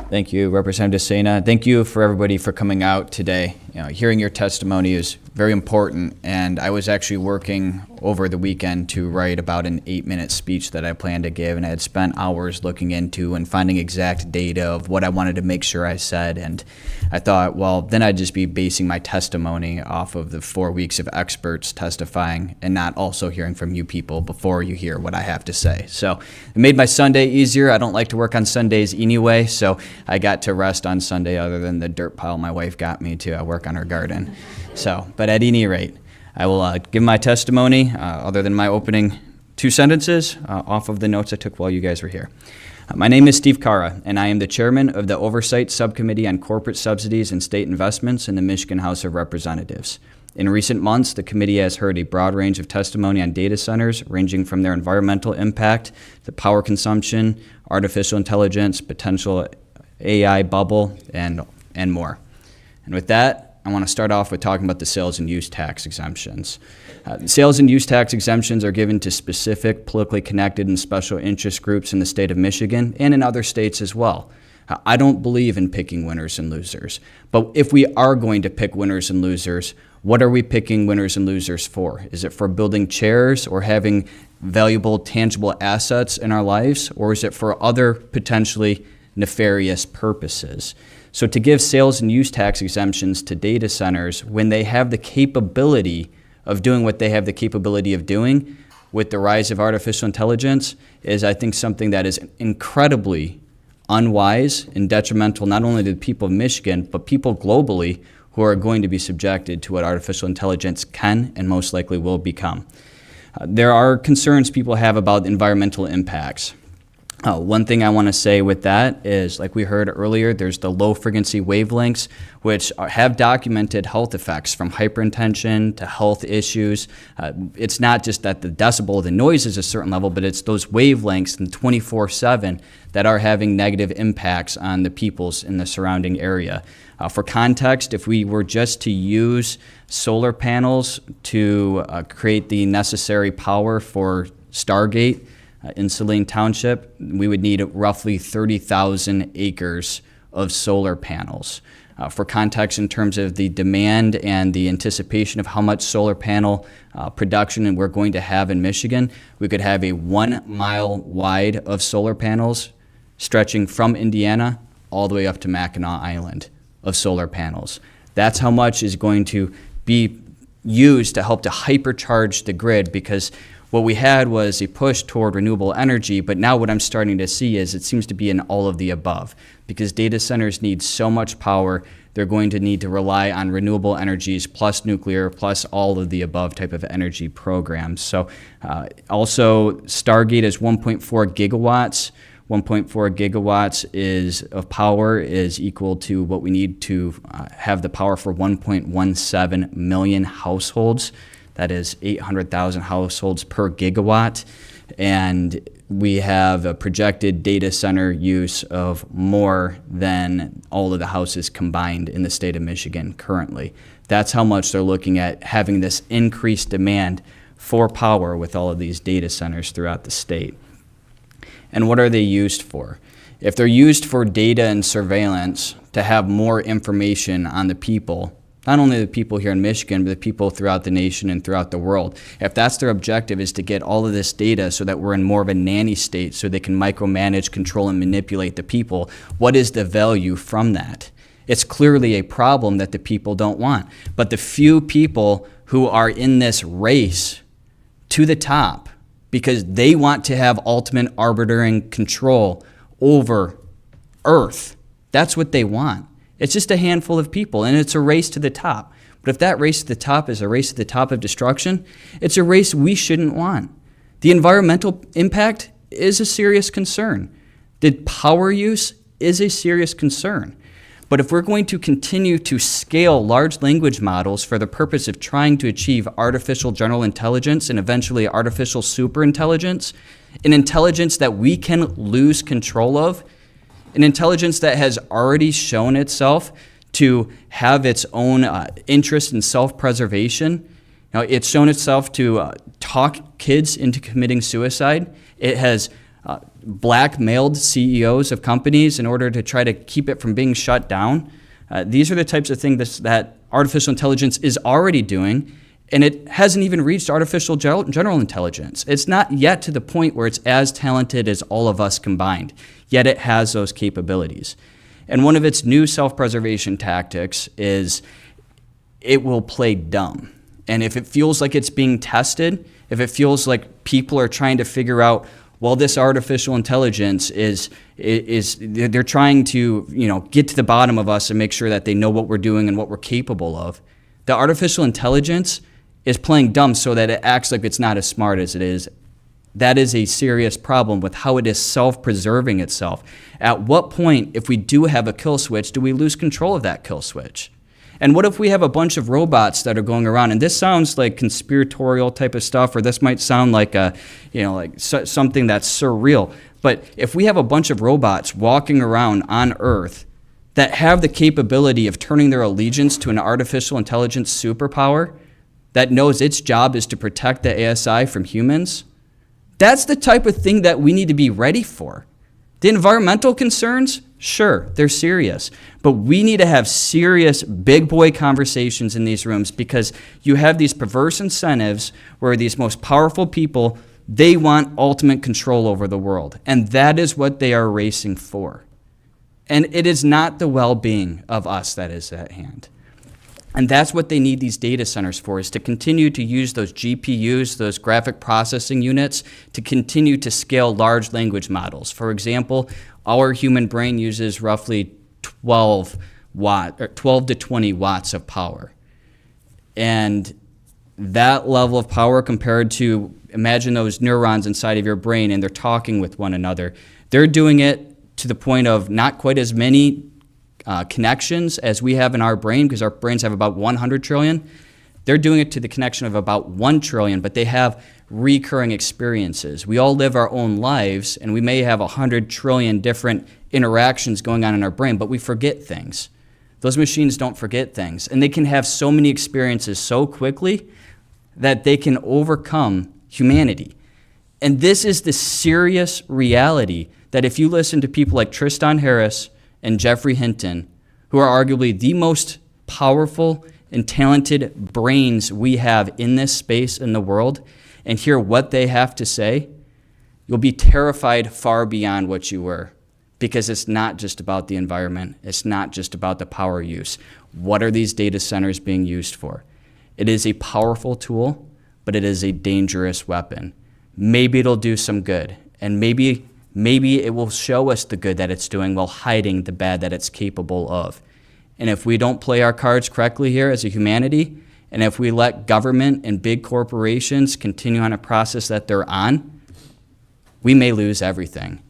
Thank you, Representative Sena. Thank you for everybody for coming out today. Hearing your testimony is very important, and I was actually working over the weekend to write about an 8-minute speech that I planned to give, and I had spent hours looking into and finding exact data of what I wanted to make sure I said, and I thought, well, then I'd just be basing my testimony off of the 4 weeks of experts testifying and not also hearing from you people before you hear what I have to say. So it made my Sunday easier. I don't like to work on Sundays anyway, so I got to rest on Sunday other than the dirt pile my wife got me to work on her garden. So, but at any rate, I will give my testimony, other than my opening 2 sentences, off of the notes I took while you guys were here. My name is Steve Cara, and I am the chairman of the Oversight Subcommittee on Corporate Subsidies and State Investments in the Michigan House of Representatives. In recent months, the committee has heard a broad range of testimony on data centers, ranging from their environmental impact to power consumption, artificial intelligence, potential AI bubble, and more. And with that, I want to start off with talking about the sales and use tax exemptions. Sales and use tax exemptions are given to specific politically connected and special interest groups in the state of Michigan and in other states as well. I don't believe in picking winners and losers, but if we are going to pick winners and losers, what are we picking winners and losers for? Is it for building chairs or having valuable, tangible assets in our lives, or is it for other potentially nefarious purposes? So to give sales and use tax exemptions to data centers when they have the capability of doing what they have the capability of doing with the rise of artificial intelligence is, I think, something that is incredibly unwise and detrimental not only to the people of Michigan, but people globally who are going to be subjected to what artificial intelligence can and most likely will become. There are concerns people have about environmental impacts. One thing I want to say with that is, like we heard earlier, there's the low frequency wavelengths, which have documented health effects from hypertension to health issues. It's not just that the decibel, the noise is a certain level, but it's those wavelengths and 24/7 that are having negative impacts on the peoples in the surrounding area. For context, if we were just to use solar panels to create the necessary power for Stargate, in Saline Township, we would need roughly 30,000 acres of solar panels. For context, in terms of the demand and the anticipation of how much solar panel production we're going to have in Michigan, we could have a 1 mile wide of solar panels stretching from Indiana all the way up to Mackinac Island of solar panels. That's how much is going to be used to help to hypercharge the grid, because what we had was a push toward renewable energy, but now what I'm starting to see is it seems to be in all of the above. Because data centers need so much power, they're going to need to rely on renewable energies plus nuclear plus all of the above type of energy programs. So also Stargate is 1.4 gigawatts. 1.4 gigawatts of power is equal to what we need to have the power for 1.17 million households. That is 800,000 households per gigawatt. And we have a projected data center use of more than all of the houses combined in the state of Michigan currently. That's how much they're looking at having this increased demand for power with all of these data centers throughout the state. And what are they used for? If they're used for data and surveillance to have more information on the people, not only the people here in Michigan, but the people throughout the nation and throughout the world. If that's their objective, is to get all of this data so that we're in more of a nanny state so they can micromanage, control, and manipulate the people, what is the value from that? It's clearly a problem that the people don't want. But the few people who are in this race to the top because they want to have ultimate arbitering control over Earth, that's what they want. It's just a handful of people, and it's a race to the top. But if that race to the top is a race to the top of destruction, it's a race we shouldn't want. The environmental impact is a serious concern. The power use is a serious concern. But if we're going to continue to scale large language models for the purpose of trying to achieve artificial general intelligence and eventually artificial superintelligence, an intelligence that we can lose control of, an intelligence that has already shown itself to have its own interest in self-preservation. Now, it's shown itself to talk kids into committing suicide. It has blackmailed CEOs of companies in order to try to keep it from being shut down. These are the types of things that artificial intelligence is already doing, and it hasn't even reached artificial general intelligence. It's not yet to the point where it's as talented as all of us combined, yet it has those capabilities. And one of its new self-preservation tactics is it will play dumb. And if it feels like it's being tested, if it feels like people are trying to figure out, well, this artificial intelligence is they're trying to, get to the bottom of us and make sure that they know what we're doing and what we're capable of. The artificial intelligence is playing dumb so that it acts like it's not as smart as it is. That is a serious problem with how it is self-preserving itself. At what point, if we do have a kill switch, do we lose control of that kill switch? And what if we have a bunch of robots that are going around? And this sounds like conspiratorial type of stuff, or this might sound like something that's surreal. But if we have a bunch of robots walking around on Earth that have the capability of turning their allegiance to an artificial intelligence superpower that knows its job is to protect the ASI from humans, that's the type of thing that we need to be ready for. The environmental concerns, sure, they're serious, but we need to have serious big boy conversations in these rooms because you have these perverse incentives where these most powerful people, they want ultimate control over the world, and that is what they are racing for. And it is not the well-being of us that is at hand. And that's what they need these data centers for, is to continue to use those GPUs, those graphic processing units, to continue to scale large language models. For example, our human brain uses roughly 12 to 20 watts of power. And that level of power compared to, imagine those neurons inside of your brain and they're talking with one another. They're doing it to the point of not quite as many connections as we have in our brain, because our brains have about 100 trillion. They're doing it to the connection of about 1 trillion, but they have recurring experiences. We all live our own lives, and we may have 100 trillion different interactions going on in our brain, but we forget things. Those machines don't forget things, and they can have so many experiences so quickly that they can overcome humanity. And this is the serious reality that if you listen to people like Tristan Harris and Jeffrey Hinton, who are arguably the most powerful and talented brains we have in this space in the world, and hear what they have to say, you'll be terrified far beyond what you were, because it's not just about the environment. It's not just about the power use. What are these data centers being used for? It is a powerful tool, but it is a dangerous weapon. Maybe it'll do some good, and maybe it will show us the good that it's doing while hiding the bad that it's capable of. And if we don't play our cards correctly here as a humanity, and if we let government and big corporations continue on a process that they're on, we may lose everything.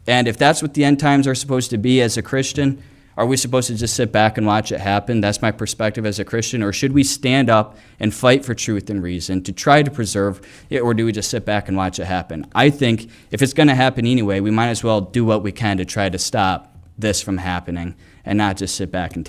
And if that's what the end times are supposed to be as a Christian, Are we supposed to just sit back and watch it happen? That's my perspective as a Christian. Or should we stand up and fight for truth and reason to try to preserve it, or do we just sit back and watch it happen? I think if it's going to happen anyway, we might as well do what we can to try to stop this from happening and not just sit back and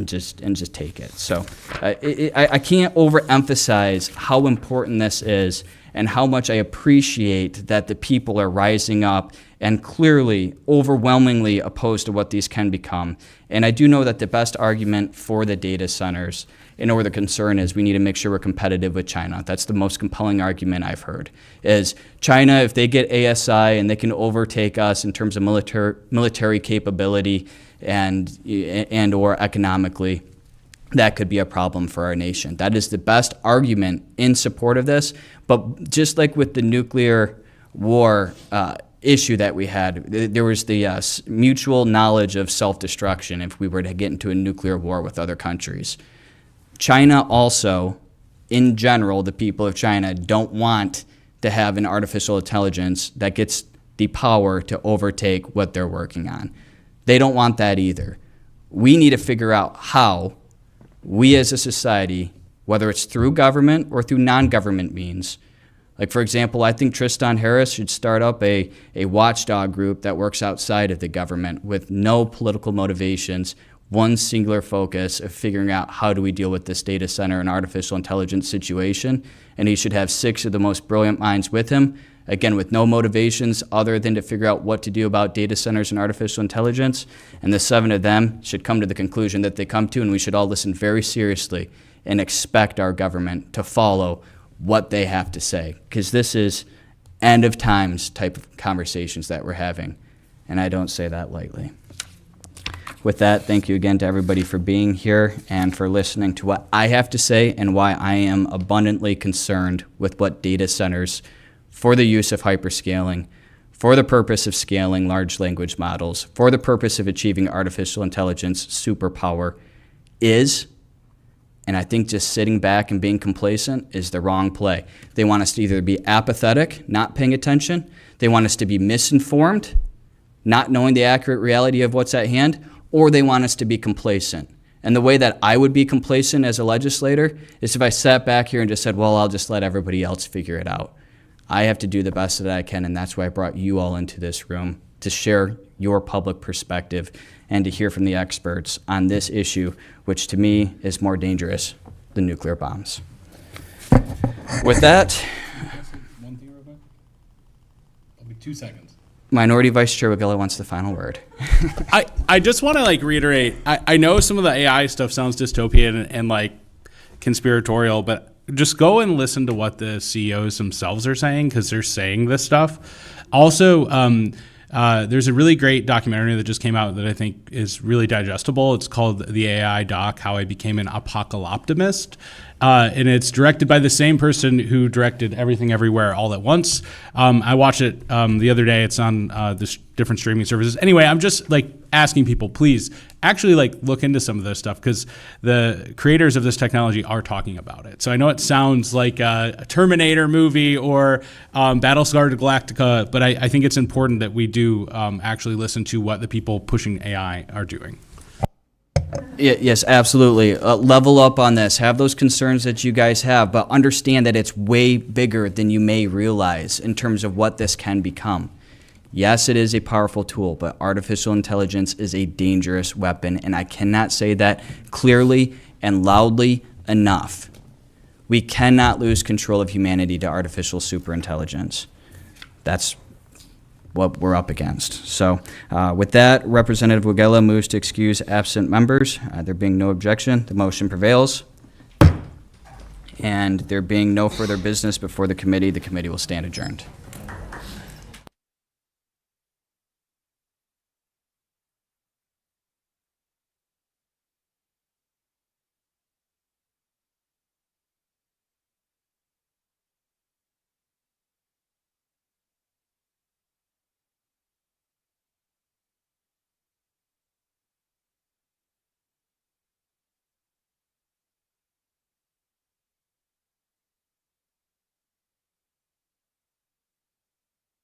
just take it. So I can't overemphasize how important this is and how much I appreciate that the people are rising up and clearly, overwhelmingly opposed to what these can become. And I do know that the best argument for the data centers, and where the concern is, we need to make sure we're competitive with China. That's the most compelling argument I've heard, is China, if they get ASI and they can overtake us in terms of military capability and or economically, that could be a problem for our nation. That is the best argument in support of this. But just like with the nuclear war issue that we had, there was the mutual knowledge of self-destruction if we were to get into a nuclear war with other countries. China also, in general, the people of China don't want to have an artificial intelligence that gets the power to overtake what they're working on. They don't want that either. We need to figure out how we as a society, whether it's through government or through non-government means, like, for example, I think Tristan Harris should start up a watchdog group that works outside of the government with no political motivations, one singular focus of figuring out how do we deal with this data center and artificial intelligence situation. And he should have 6 of the most brilliant minds with him, again, with no motivations other than to figure out what to do about data centers and artificial intelligence. And the 7 of them should come to the conclusion that they come to, and we should all listen very seriously and expect our government to follow what they have to say, because this is end of times type of conversations that we're having, and I don't say that lightly. With that, thank you again to everybody for being here and for listening to what I have to say and why I am abundantly concerned with what data centers, for the use of hyperscaling, for the purpose of scaling large language models, for the purpose of achieving artificial intelligence superpower is. And I think just sitting back and being complacent is the wrong play. They want us to either be apathetic, not paying attention. They want us to be misinformed, not knowing the accurate reality of what's at hand, or they want us to be complacent. And the way that I would be complacent as a legislator is if I sat back here and just said, well, I'll just let everybody else figure it out. I have to do the best that I can, and that's why I brought you all into this room, to share your public perspective and to hear from the experts on this issue, which to me is more dangerous than nuclear bombs. With that, One thing real quick? It'll be 2 seconds. Minority Vice Chair Wigilla wants the final word. I just want to reiterate, I know some of the AI stuff sounds dystopian and conspiratorial, but just go and listen to what the CEOs themselves are saying, because they're saying this stuff. Also, there's a really great documentary that just came out that I think is really digestible. It's called The AI Doc, How I Became an Apocalyptimist. And it's directed by the same person who directed Everything Everywhere All at Once. I watched it the other day. It's on different streaming services. Anyway, I'm just asking people, please actually look into some of this stuff, because the creators of this technology are talking about it. So I know it sounds like a Terminator movie or Battlestar Galactica, but I think it's important that we do actually listen to what the people pushing AI are doing. Yes, absolutely. Level up on this. Have those concerns that you guys have, but understand that it's way bigger than you may realize in terms of what this can become. Yes, it is a powerful tool, but artificial intelligence is a dangerous weapon, and I cannot say that clearly and loudly enough. We cannot lose control of humanity to artificial superintelligence. That's what we're up against. So with that, Representative Wigilla moves to excuse absent members. There being no objection, the motion prevails. And there being no further business before the committee will stand adjourned.